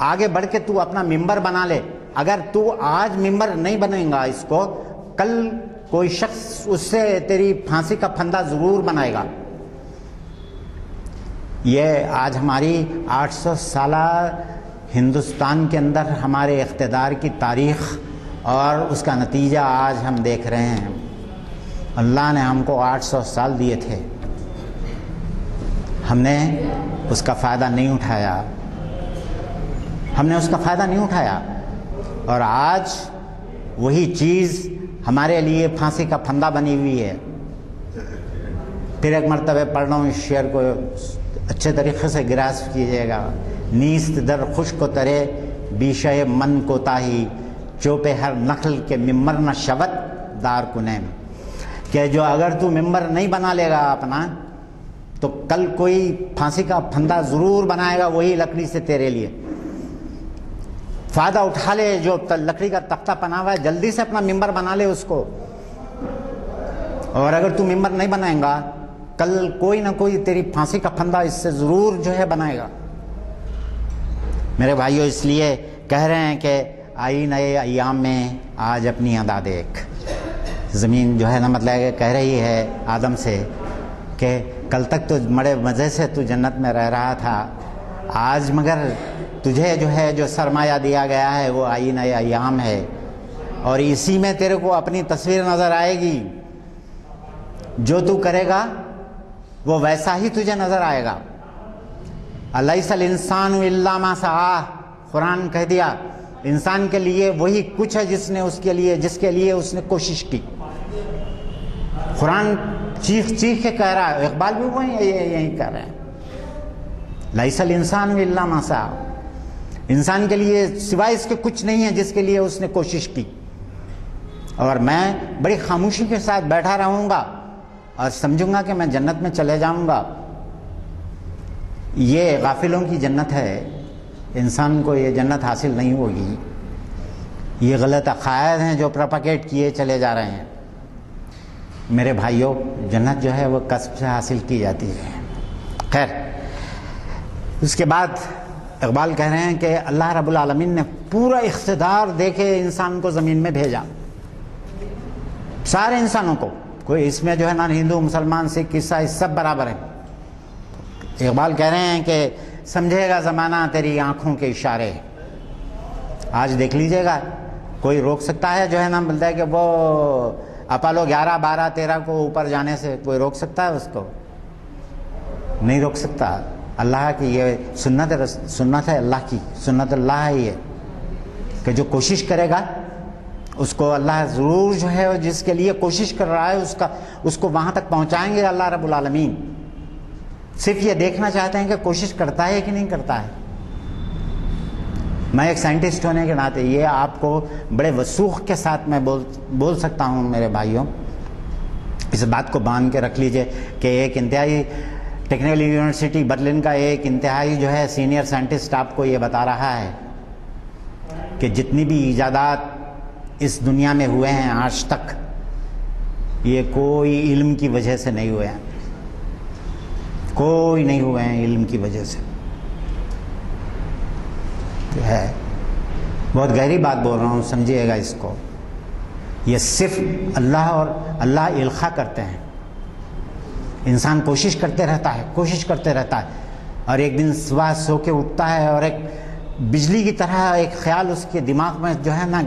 آگے بڑھ کے تو اپنا ممبر بنا لے۔ اگر تو آج ممبر نہیں بنے گا اس کو، کل کوئی شخص اس سے تیری پھانسی کا پھندا ضرور بنائے گا۔ یہ آج ہماری 800 سالہ ہندوستان کے اندر ہمارے اقتدار کی تاریخ اور اس کا نتیجہ آج ہم دیکھ رہے ہیں۔ اللہ نے ہم کو 800 سال دیے تھے، ہم نے اس کا فائدہ نہیں اٹھایا، ہم نے اس کا فائدہ نہیں اٹھایا، اور آج وہی چیز ہمارے لیے پھانسی کا پھندا بنی ہوئی ہے۔ پھر ایک مرتبہ پڑھ رہا ہوں اس شعر کو، اچھے طریقے سے گراسپ کیجیے گا۔ نیست در خشک و ترے بیشہ من کوتاہی، چوپے ہر نخل کے ممبر نہ شود دار کنیم، کہ جو اگر تو ممبر نہیں بنا لے گا اپنا، تو کل کوئی پھانسی کا پھندا ضرور بنائے گا وہی لکڑی سے تیرے لیے۔ فائدہ اٹھا لے، جو لکڑی کا تختہ بنا ہوا ہے جلدی سے اپنا ممبر بنا لے اس کو، اور اگر تو ممبر نہیں بنائے گا کل کوئی نہ کوئی تیری پھانسی کا پھندا اس سے ضرور جو ہے بنائے گا۔ میرے بھائیوں، اس لیے کہہ رہے ہیں کہ آئی نئے ایام میں آج اپنی ادا دیکھ۔ زمین جو ہے نا مطلب کہ کہہ رہی ہے آدم سے کہ کل تک تو بڑے مزے سے تو جنت میں رہ رہا تھا، آج مگر تجھے جو ہے جو سرمایہ دیا گیا ہے وہ آئی نئے ایام ہے، اور اسی میں تیرے کو اپنی تصویر نظر آئے گی۔ جو تو کرے گا وہ ویسا ہی تجھے نظر آئے گا۔ الیس الانسان الا ما سعی، قرآن کہہ دیا انسان کے لیے وہی کچھ ہے جس کے لیے اس نے کوشش کی۔ قرآن چیخ چیخ کے کہہ رہا ہے، اقبال بھی وہی یہی کہہ رہے ہیں، لیس الانسان الا ما سعی، انسان کے لیے سوائے اس کے کچھ نہیں ہے جس کے لیے اس نے کوشش کی۔ اور میں بڑی خاموشی کے ساتھ بیٹھا رہوں گا اور سمجھوں گا کہ میں جنت میں چلے جاؤں گا۔ یہ غافلوں کی جنت ہے، انسان کو یہ جنت حاصل نہیں ہوگی۔ یہ غلط عقائد ہیں جو پروپیگیٹ کیے چلے جا رہے ہیں۔ میرے بھائیوں، جنت جو ہے وہ کسب سے حاصل کی جاتی ہے۔ خیر، اس کے بعد اقبال کہہ رہے ہیں کہ اللہ رب العالمین نے پورا اقتدار دے کے انسان کو زمین میں بھیجا، سارے انسانوں کو، کوئی اس میں جو ہے نا ہندو مسلمان سکھ عیسائی سب برابر ہیں۔ اقبال کہہ رہے ہیں کہ سمجھے گا زمانہ تیری آنکھوں کے اشارے، آج دیکھ لیجئے گا، کوئی روک سکتا ہے جو ہے نا بولتا ہے کہ وہ اپالو 11 12 13 کو اوپر جانے سے کوئی روک سکتا ہے اس کو؟ نہیں روک سکتا۔ اللہ کی یہ سنت ہے، اللہ کی سنت اللہ ہے یہ، کہ جو کوشش کرے گا اس کو اللہ ضرور جو ہے جس کے لیے کوشش کر رہا ہے اس کو وہاں تک پہنچائیں گے اللہ رب العالمین۔ صرف یہ دیکھنا چاہتے ہیں کہ کوشش کرتا ہے کہ نہیں کرتا ہے۔ میں ایک سائنٹسٹ ہونے کے ناطے یہ آپ کو بڑے وثوق کے ساتھ میں بول سکتا ہوں میرے بھائیوں، اس بات کو باندھ کے رکھ لیجئے کہ ایک انتہائی ٹیکنیکل یونیورسٹی برلن کا ایک انتہائی جو ہے سینئر سائنٹسٹ آپ کو یہ بتا رہا ہے کہ جتنی بھی ایجادات اس دنیا میں ہوئے ہیں آج تک، یہ کوئی علم کی وجہ سے نہیں ہوئے ہیں، کوئی نہیں ہوئے ہیں علم کی وجہ سے۔ ہے بہت گہری بات بول رہا ہوں، سمجھیے گا اس کو۔ یہ صرف اللہ اور اللہ القا کرتے ہیں، انسان کوشش کرتے رہتا ہے اور ایک دن صبح سو کے اٹھتا ہے اور ایک بجلی کی طرح ایک خیال اس کے دماغ میں جو ہے نا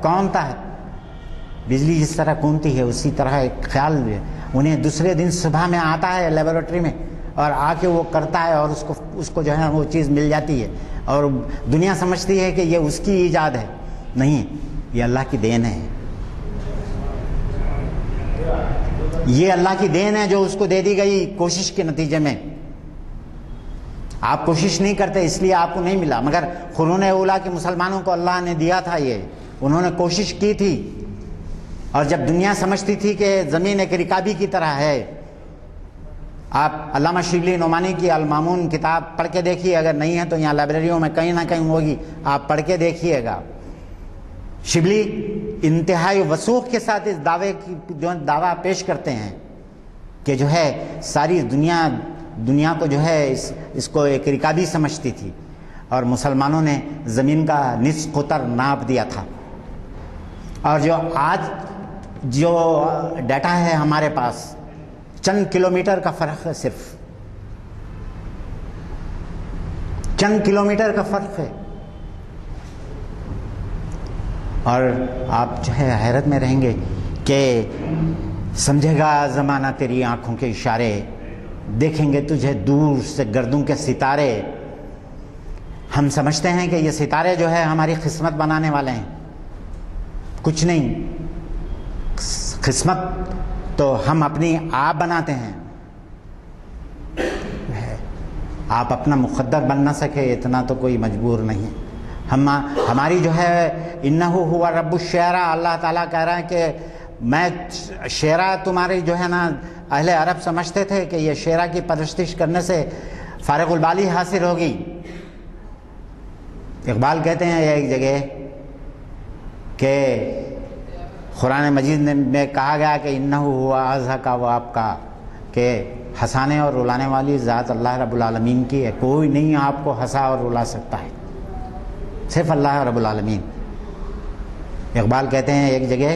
کونتا ہے، بجلی جس طرح کونتی ہے اسی طرح ایک خیال انہیں دوسرے دن صبح میں آتا ہے لیبارٹری میں اور آ کے وہ کرتا ہے اور اس کو جو ہے وہ چیز مل جاتی ہے اور دنیا سمجھتی ہے کہ یہ اس کی ایجاد ہے. نہیں، یہ اللہ کی دین ہے. یہ اللہ کی دین ہے جو اس کو دے دی گئی کوشش کے نتیجے میں. آپ کوشش نہیں کرتے اس لیے آپ کو نہیں ملا، مگر قرون اولیٰ کے مسلمانوں کو اللہ نے دیا تھا. یہ انہوں نے کوشش کی تھی اور جب دنیا سمجھتی تھی کہ زمین ایک رکابی کی طرح ہے. آپ علامہ شبلی نعمانی کی المامون کتاب پڑھ کے دیکھیے، اگر نہیں ہے تو یہاں لائبریریوں میں کہیں نہ کہیں ہوگی، آپ پڑھ کے دیکھیے گا. شبلی انتہائی وثوق کے ساتھ اس دعویٰ پیش کرتے ہیں کہ جو ہے ساری دنیا کو جو ہے اس کو ایک رکابی سمجھتی تھی اور مسلمانوں نے زمین کا نصف قطر ناپ دیا تھا. اور جو ڈیٹا ہے ہمارے پاس چند کلومیٹر کا فرق ہے، صرف چند کلومیٹر کا فرق ہے. اور آپ جو ہے حیرت میں رہیں گے کہ سمجھے گا زمانہ تیری آنکھوں کے اشارے، دیکھیں گے تجھے دور سے گردوں کے ستارے. ہم سمجھتے ہیں کہ یہ ستارے جو ہے ہماری قسمت بنانے والے ہیں. کچھ نہیں، قسمت تو ہم اپنی آپ بناتے ہیں. آپ اپنا مقدر بن نہ سکے اتنا تو کوئی مجبور نہیں. ہماری جو ہے انہ ہوا رب الشعراء، اللہ تعالیٰ کہہ رہا ہے کہ میں شعرا تمہاری جو ہے نا اہل عرب سمجھتے تھے کہ یہ شعرا کی پرستش کرنے سے فارغ البالی حاصل ہوگی. اقبال کہتے ہیں ایک جگہ کہ قرآن مجید میں کہا گیا کہ انہ ہوا اضحک و ابکیٰ، کہ ہنسانے اور رلانے والی ذات اللہ رب العالمین کی ہے. کوئی نہیں آپ کو ہنسا اور رلا سکتا ہے، صرف اللہ رب العالمین. اقبال کہتے ہیں ایک جگہ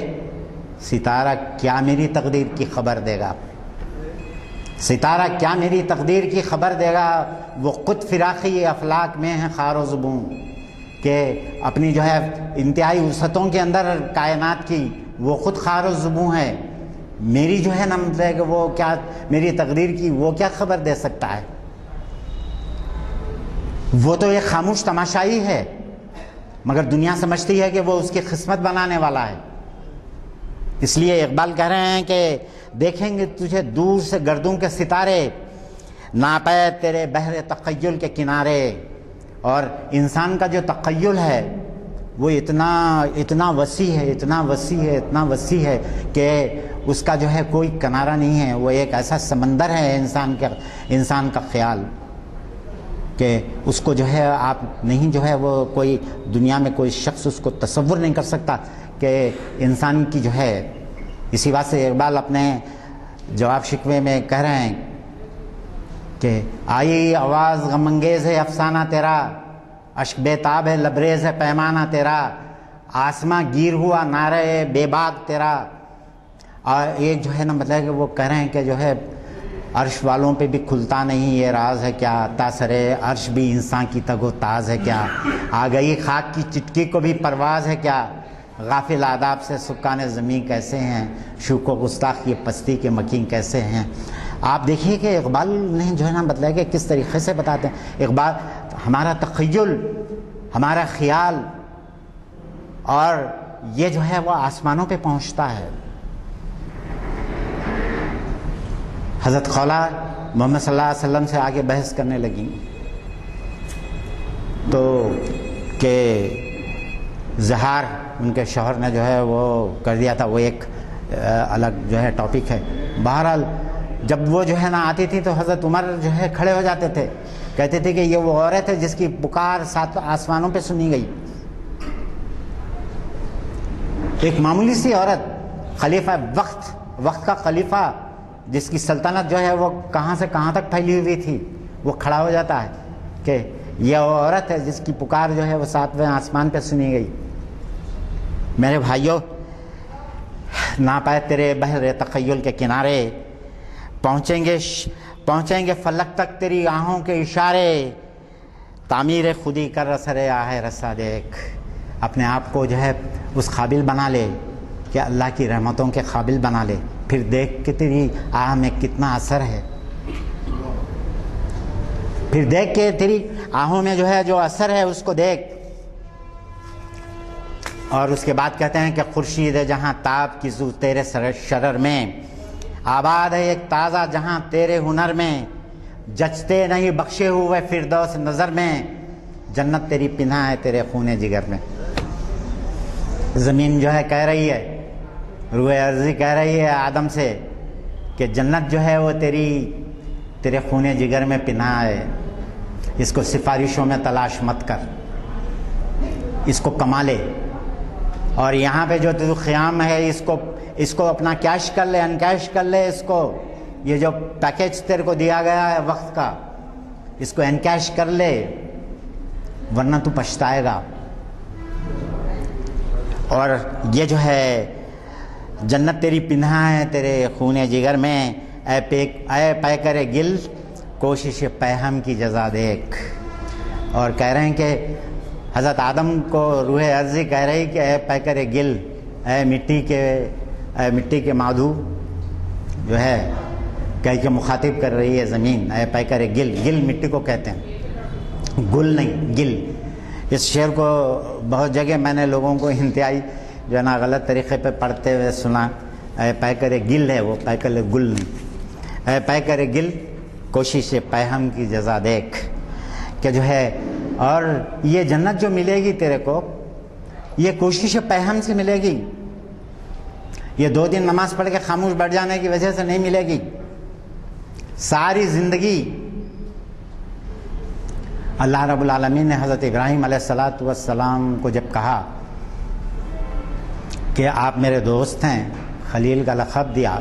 ستارہ کیا میری تقدیر کی خبر دے گا، ستارہ کیا میری تقدیر کی خبر دے گا، وہ خود فراقی افلاک میں ہے خار و زبوں، کہ اپنی جو ہے انتہائی وسعتوں کے اندر کائنات کی وہ خود خار و زبوں ہے. میری جو ہے نا مطلب کہ وہ کیا میری تقدیر کی وہ کیا خبر دے سکتا ہے. وہ تو ایک خاموش تماشائی ہے، مگر دنیا سمجھتی ہے کہ وہ اس کی قسمت بنانے والا ہے. اس لیے اقبال کہہ رہے ہیں کہ دیکھیں گے تجھے دور سے گردوں کے ستارے، ناپے تیرے بحر تخیل کے کنارے. اور انسان کا جو تخیل ہے وہ اتنا وسیع ہے کہ اس کا جو ہے کوئی کنارہ نہیں ہے. وہ ایک ایسا سمندر ہے انسان کا خیال کہ اس کو جو ہے آپ نہیں جو ہے وہ کوئی دنیا میں کوئی شخص اس کو تصور نہیں کر سکتا کہ انسان کی جو ہے. اسی بات سے اقبال اپنے جواب شکوے میں کہہ رہے ہیں کہ آئی آواز غم انگیز ہے افسانہ تیرا، اشک بے تاب ہے لبریز ہے پیمانہ تیرا، آسماں گیر ہوا نعرے بے باد تیرا. اور ایک جو ہے نا مطلب کہ وہ کہہ رہے ہیں کہ جو ہے عرش والوں پہ بھی کھلتا نہیں یہ راز ہے کیا، تاثرے عرش بھی انسان کی تگ و تاز ہے کیا، آ گئی خاک کی چٹکی کو بھی پرواز ہے کیا، غافل آداب سے سکان زمین کیسے ہیں، شوق و گستاخ کی پستی کے مکین کیسے ہیں. آپ دیکھیے کہ اقبال نے جو ہے نا مطلب کہ کس طریقے سے بتاتے ہیں. اقبال ہمارا تخیل، ہمارا خیال، اور یہ جو ہے وہ آسمانوں پہ پہنچتا ہے. حضرت خولہ محمد صلی اللہ علیہ وسلم سے آگے بحث کرنے لگیں تو کہ زہار ان کے شوہر نے جو ہے وہ کر دیا تھا، وہ ایک الگ جو ہے ٹاپک ہے. بہرحال جب وہ جو ہے نا آتی تھی تو حضرت عمر جو ہے کھڑے ہو جاتے تھے، کہتے تھے کہ یہ وہ عورت ہے جس کی پکار 7 آسمانوں پہ سنی گئی. ایک معمولی سی عورت، خلیفہ وقت کا خلیفہ جس کی سلطنت جو ہے وہ کہاں سے کہاں تک پھیلی ہوئی تھی، وہ کھڑا ہو جاتا ہے کہ یہ وہ عورت ہے جس کی پکار جو ہے وہ 7ویں آسمان پہ سنی گئی. میرے بھائیوں، نہ پائے تیرے بحر تخیل کے کنارے، پہنچیں گے فلک تک تیری آہوں کے اشارے، تعمیر خودی کر اثر آہ رسا دیکھ، اپنے آپ کو جو ہے اس قابل بنا لے کہ اللہ کی رحمتوں کے قابل بنا لے، پھر دیکھ کہ تیری آہ میں کتنا اثر ہے، پھر دیکھ کہ تیری آہوں میں جو ہے جو اثر ہے اس کو دیکھ۔ اور اس کے بعد کہتے ہیں کہ خورشید جہاں تاب کی زو تیرے شرر میں، آباد ہے ایک تازہ جہاں تیرے ہنر میں، جچتے نہیں بخشے ہوئے فردوس نظر میں، جنت تیری پناہ ہے تیرے خون جگر میں۔ زمین جو ہے کہہ رہی ہے، روح ارضی کہہ رہی ہے آدم سے کہ جنت جو ہے وہ تیرے خون جگر میں پناہ ہے، اس کو سفارشوں میں تلاش مت کر، اس کو کما لے، اور یہاں پہ جو تو خیام ہے اس کو اپنا کیش کر لے، انکیش کر لے، اس کو یہ جو پیکیج تیرے کو دیا گیا ہے وقت کا، اس کو انکیش کر لے ورنہ تو پچھتائے گا۔ اور یہ جو ہے جنت تیری پناہ ہے تیرے خون جگر میں، اے پیکر گل کوشش پیہم کی جزا دیکھ۔ اور کہہ رہے ہیں کہ حضرت آدم کو روح ارضی کہہ رہی کہ اے پیکر گل، اے مٹی کے مادھو جو ہے کہہ کے مخاطب کر رہی ہے زمین، اے پیکر گل، گل مٹی کو کہتے ہیں، گل نہیں گل۔ اس شعر کو بہت جگہ میں نے لوگوں کو انتہائی جو ہے نا غلط طریقے پہ پڑھتے ہوئے سنا، اے پیکر گل ہے وہ، پیکر گل نہیں، اے پیکر گل کوشش پیہم کی جزا دیکھ، کہ جو ہے اور یہ جنت جو ملے گی تیرے کو یہ کوشش پیہم سے ملے گی، یہ 2 دن نماز پڑھ کے خاموش بیٹھ جانے کی وجہ سے نہیں ملے گی، ساری زندگی۔ اللہ رب العالمین نے حضرت ابراہیم علیہ السلام کو جب کہا کہ آپ میرے دوست ہیں، خلیل کا لقب دیا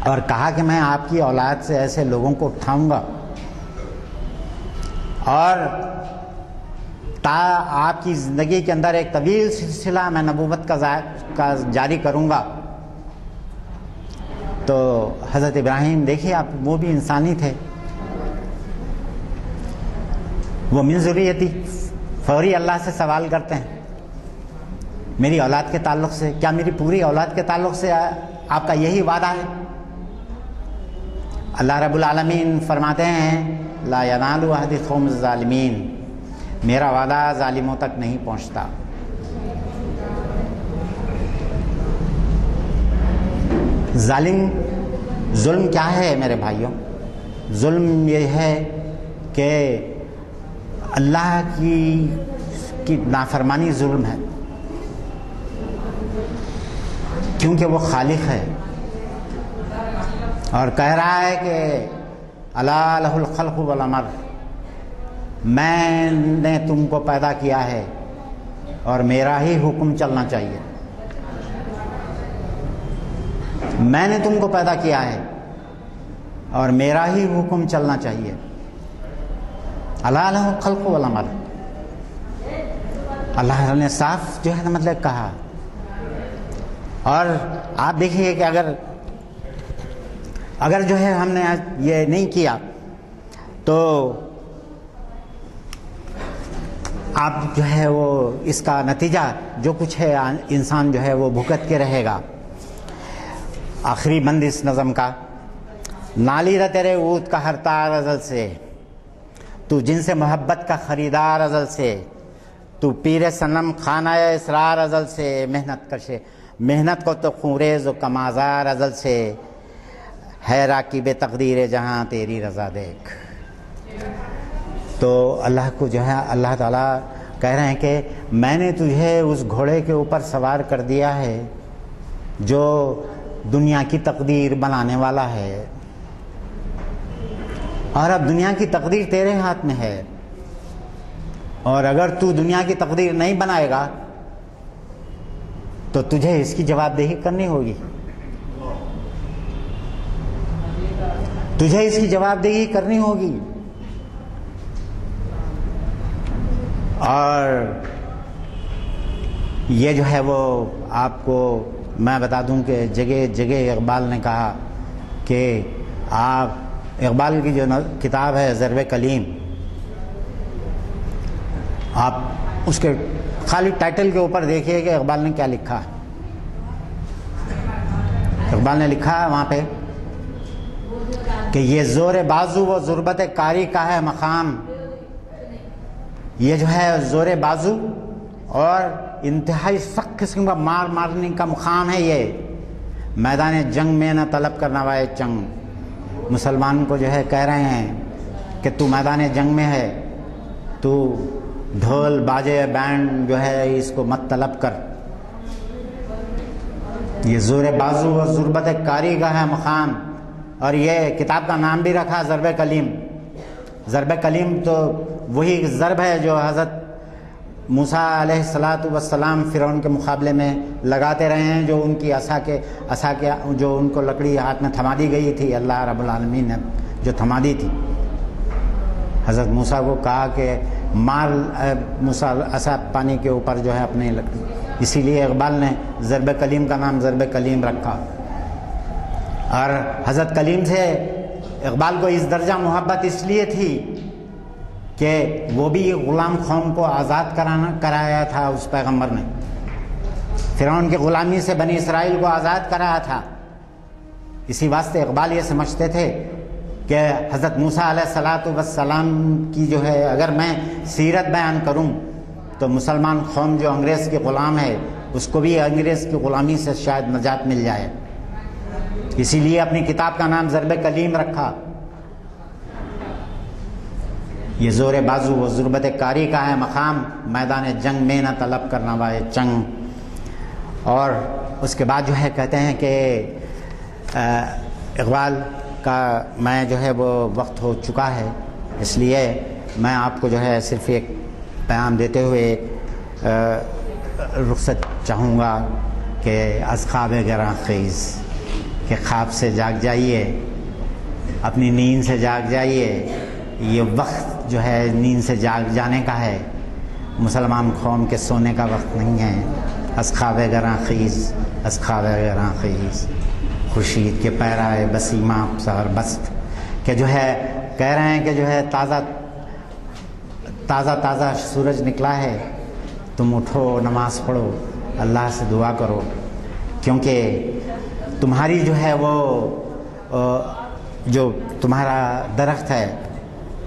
اور کہا کہ میں آپ کی اولاد سے ایسے لوگوں کو اٹھاؤں گا اور آپ کی زندگی کے اندر ایک طویل سلسلہ میں نبوت کا جاری کروں گا۔ تو حضرت ابراہیم دیکھیے آپ، وہ بھی انسانی تھے، وہ من ذریتی فوری اللہ سے سوال کرتے ہیں میری اولاد کے تعلق سے، کیا میری پوری اولاد کے تعلق سے آپ کا یہی وعدہ ہے؟ اللہ رب العالمین فرماتے ہیں لا ینال عہد القوم الظالمین، میرا وعدہ ظالموں تک نہیں پہنچتا۔ ظلم کیا ہے میرے بھائیوں؟ ظلم یہ ہے کہ اللہ کی نافرمانی ظلم ہے، کیونکہ وہ خالق ہے اور کہہ رہا ہے کہ الا لہ الخلق والامر، میں نے تم کو پیدا کیا ہے اور میرا ہی حکم چلنا چاہیے، میں نے تم کو پیدا کیا ہے اور میرا ہی حکم چلنا چاہیے۔ الا لہ الخلق والامر، اللہ نے صاف جو ہے نا مطلب کہا۔ اور آپ دیکھیے کہ اگر جو ہے ہم نے یہ نہیں کیا تو آپ جو ہے وہ اس کا نتیجہ جو کچھ ہے انسان جو ہے وہ بھگت کے رہے گا۔ آخری بند اس نظم کا، نالی رہ تیرے اود کا ہر تار ازل سے، تو جن سے محبت کا خریدار ازل سے، تو پیر صنم خانہ اسرار ازل سے، محنت کشے محنت کو تو خوریز و کمازار ازل سے، ہے راکب تقدیر جہاں تیری رضا دیکھ۔ تو اللہ کو جو ہے اللہ تعالیٰ کہہ رہے ہیں کہ میں نے تجھے اس گھوڑے کے اوپر سوار کر دیا ہے جو دنیا کی تقدیر بنانے والا ہے، اور اب دنیا کی تقدیر تیرے ہاتھ میں ہے، اور اگر تو دنیا کی تقدیر نہیں بنائے گا تو تجھے اس کی جواب دہی کرنی ہوگی، تجھے اس کی جواب دہی کرنی ہوگی۔ اور یہ جو ہے وہ آپ کو میں بتا دوں کہ جگہ جگہ اقبال نے کہا کہ آپ اقبال کی جو کتاب ہے ضرب کلیم، آپ اس کے خالی ٹائٹل کے اوپر دیکھیے کہ اقبال نے کیا لکھا ہے۔ اقبال نے لکھا ہے وہاں پہ کہ یہ زور بازو و ضربت کاری کا ہے مقام، یہ جو ہے زور بازو اور انتہائی سخت قسم کا مارنے کا مقام ہے، یہ میدان جنگ میں نہ طلب کرنا وائے چنگ۔ مسلمان کو جو ہے کہہ رہے ہیں کہ تو میدان جنگ میں ہے، تو ڈھول باجے بینڈ جو ہے اس کو مت طلب کر، یہ زور بازو و ضربت کاری کا ہے مقام۔ اور یہ کتاب کا نام بھی رکھا ضرب کلیم۔ ضرب کلیم تو وہی ضرب ہے جو حضرت موسیٰ علیہ السلام فرعون کے مقابلے میں لگاتے رہے ہیں، جو ان کی عصا کے جو ان کو لکڑی ہاتھ میں تھما دی گئی تھی، اللہ رب العالمین نے جو تھما دی تھی۔ حضرت موسیٰ کو کہا کہ مار موسیٰ عصا پانی کے اوپر جو ہے اپنے لکڑی، اسی لیے اقبال نے ضرب کلیم کا نام ضرب کلیم رکھا۔ اور حضرت کلیم سے اقبال کو اس درجہ محبت اس لیے تھی کہ وہ بھی غلام قوم کو آزاد کرایا تھا اس پیغمبر نے، فرعون کی غلامی سے بنی اسرائیل کو آزاد کرایا تھا۔ اسی واسطے اقبال یہ سمجھتے تھے کہ حضرت موسیٰ علیہ السلام کی جو ہے اگر میں سیرت بیان کروں تو مسلمان قوم جو انگریز کے غلام ہے اس کو بھی انگریز کی غلامی سے شاید نجات مل جائے، اسی لیے اپنی کتاب کا نام ضرب کلیم رکھا۔ یہ زور بازو و ضربت کاری کا ہے مقام، میدان جنگ میں نہ طلب کرنا وائے چنگ۔ اور اس کے بعد جو ہے کہتے ہیں کہ اقبال کا میں جو ہے وہ وقت ہو چکا ہے، اس لیے میں آپ کو جو ہے صرف ایک پیغام دیتے ہوئے رخصت چاہوں گا کہ از خواب گراں خیز، کہ خواب سے جاگ جائیے، اپنی نیند سے جاگ جائیے، یہ وقت جو ہے نیند سے جاگ جانے کا ہے، مسلمان قوم کے سونے کا وقت نہیں ہے۔ از خواب گراں خیز، از خواب گراں خیز، خورشید کے پیرائے بسیماں سحر بست، کہ جو ہے کہہ رہے ہیں کہ جو ہے تازہ سورج نکلا ہے، تم اٹھو نماز پڑھو، اللہ سے دعا کرو، کیونکہ تمہاری جو ہے وہ جو تمہارا درخت ہے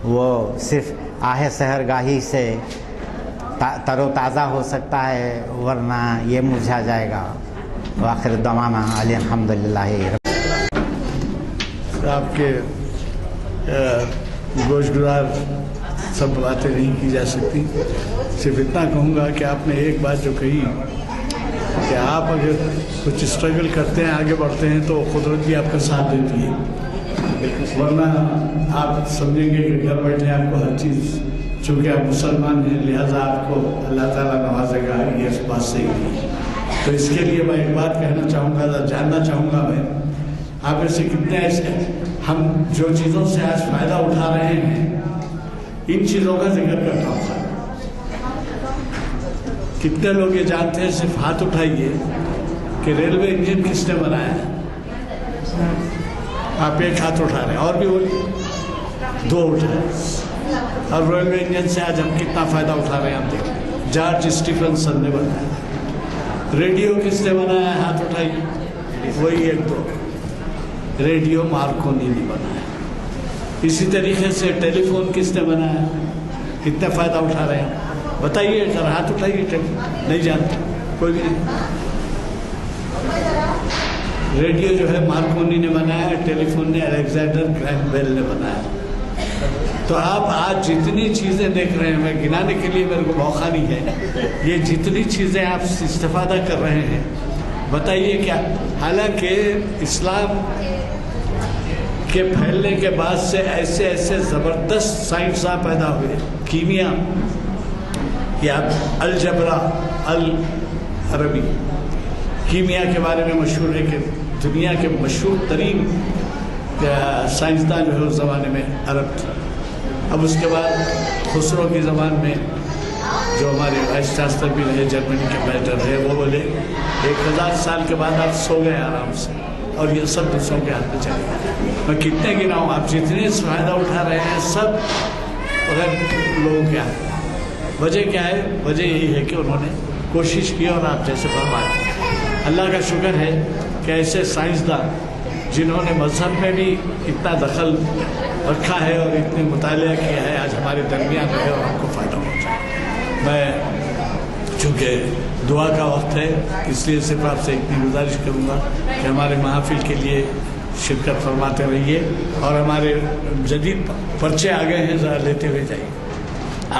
وہ صرف آہ سحر گاہی سے تر و تازہ ہو سکتا ہے، ورنہ یہ مرجھا جائے گا۔ وآخر دعوانا الحمدللہ۔ آپ کے گوش گزار سب باتیں نہیں کی جا سکتی، صرف اتنا کہوں گا کہ آپ نے ایک بات جو کہی کہ آپ اگر کچھ اسٹرگل کرتے ہیں، آگے بڑھتے ہیں تو قدرت بھی آپ کا ساتھ دیتی ہے، ورنہ آپ سمجھیں گے کہ گھر بیٹھے آپ کو ہر چیز، چونکہ آپ مسلمان ہیں لہٰذا آپ کو اللہ تعالیٰ نوازے گا، یہ اس بات صحیح نہیں ہے۔ تو اس کے لیے میں ایک بات کہنا چاہوں گا، جاننا چاہوں گا میں آپ میں سے کتنے ایسے ہم جو چیزوں سے آج فائدہ اٹھا رہے ہیں ان چیزوں کا ذکر کرتا ہوں۔ کتنے لوگ یہ جانتے ہیں، صرف ہاتھ اٹھائیے کہ ریلوے انجن کس نے بنایا ہے؟ آپ ایک ہاتھ اٹھا رہے ہیں، اور بھی وہ دو اٹھائے، اور ریلوے انجن سے آج ہم کتنا فائدہ اٹھا رہے ہیں آپ دیکھیں۔ جارج اسٹیفنسن نے بنایا۔ ریڈیو کس نے بنایا ہے؟ ہاتھ اٹھائیے، وہی ایک دو۔ ریڈیو مارکونی نے بنایا۔ اسی طریقے سے ٹیلی فون کس نے بنایا؟ کتنا فائدہ اٹھا رہے ہیں بتائیے، ذرا ہاتھ اٹھائیے۔ نہیں جانتے کوئی بھی نہیں۔ ریڈیو جو ہے مارکونی نے بنایا، ٹیلی فون نے الیگزینڈر گریہم بیل نے بنایا۔ تو آپ آج جتنی چیزیں دیکھ رہے ہیں، میں گنانے کے لیے میرے کو موقع نہیں ہے، یہ جتنی چیزیں آپ استفادہ کر رہے ہیں، بتائیے کیا؟ حالانکہ اسلام کے پھیلنے کے بعد سے ایسے زبردست سائنسداں پیدا ہوئے، کیمیا یا الجبرا العربی کیمیا کے بارے میں مشہور ہے کہ دنیا کے مشہور ترین سائنسداں جو ہے اس زمانے میں عرب تھے۔ اب اس کے بعد خسرو کی زبان میں جو ہمارے وائس چانسلر بھی رہے، جرمنی کے بیٹر رہے، وہ بولے 1000 سال کے بعد آپ سو گئے آرام سے، اور یہ سب دوسروں کے ہاتھ میں چلے گا. میں کتنے گناؤں, آپ جتنے اس فائدہ اٹھا رہے ہیں سب غیر لوگوں کے ہاتھ. وجہ کیا ہے؟ وجہ یہی ہے کہ انہوں نے کوشش کی اور آپ جیسے فرمایا. اللہ کا شکر ہے کہ ایسے سائنسدان جنہوں نے مذہب میں بھی اتنا دخل رکھا ہے اور اتنے مطالعہ کیا ہے آج ہمارے درمیان ہے اور ہم کو فائدہ پہنچا. میں چونکہ دعا کا وقت ہے اس لیے صرف آپ سے اتنی گزارش کروں گا کہ ہمارے محافل کے لیے شرکت فرماتے رہیے اور ہمارے جدید پرچے آ گئے ہیں ذرا لیتے ہوئے جائیے.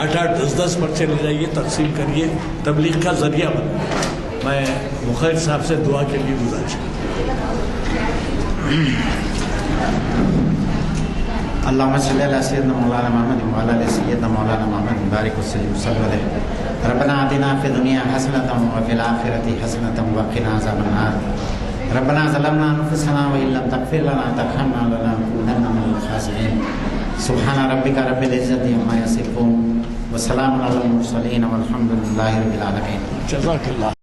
8-8 10-10 پرچے لے جائیے, تقسیم کریے, تبلیغ کا ذریعہ بن. میں مخیر صاحب سے دعا کے لیے گزارش کروں. اللهم صل على سيدنا مولانا محمد وعلى ال سيدنا مولانا محمد بارك وسلم عليه. ربنا آتنا في الدنيا حسنة وفي الآخرة حسنة وقنا عذاب النار. ربنا ظلمنا أنفسنا وإن لم تغفر لنا وترحمنا لنكونن من الخاسرين. سبحان ربك رب العزة عما يصفون وسلام على المرسلين والحمد لله رب العالمين. جزاك الله.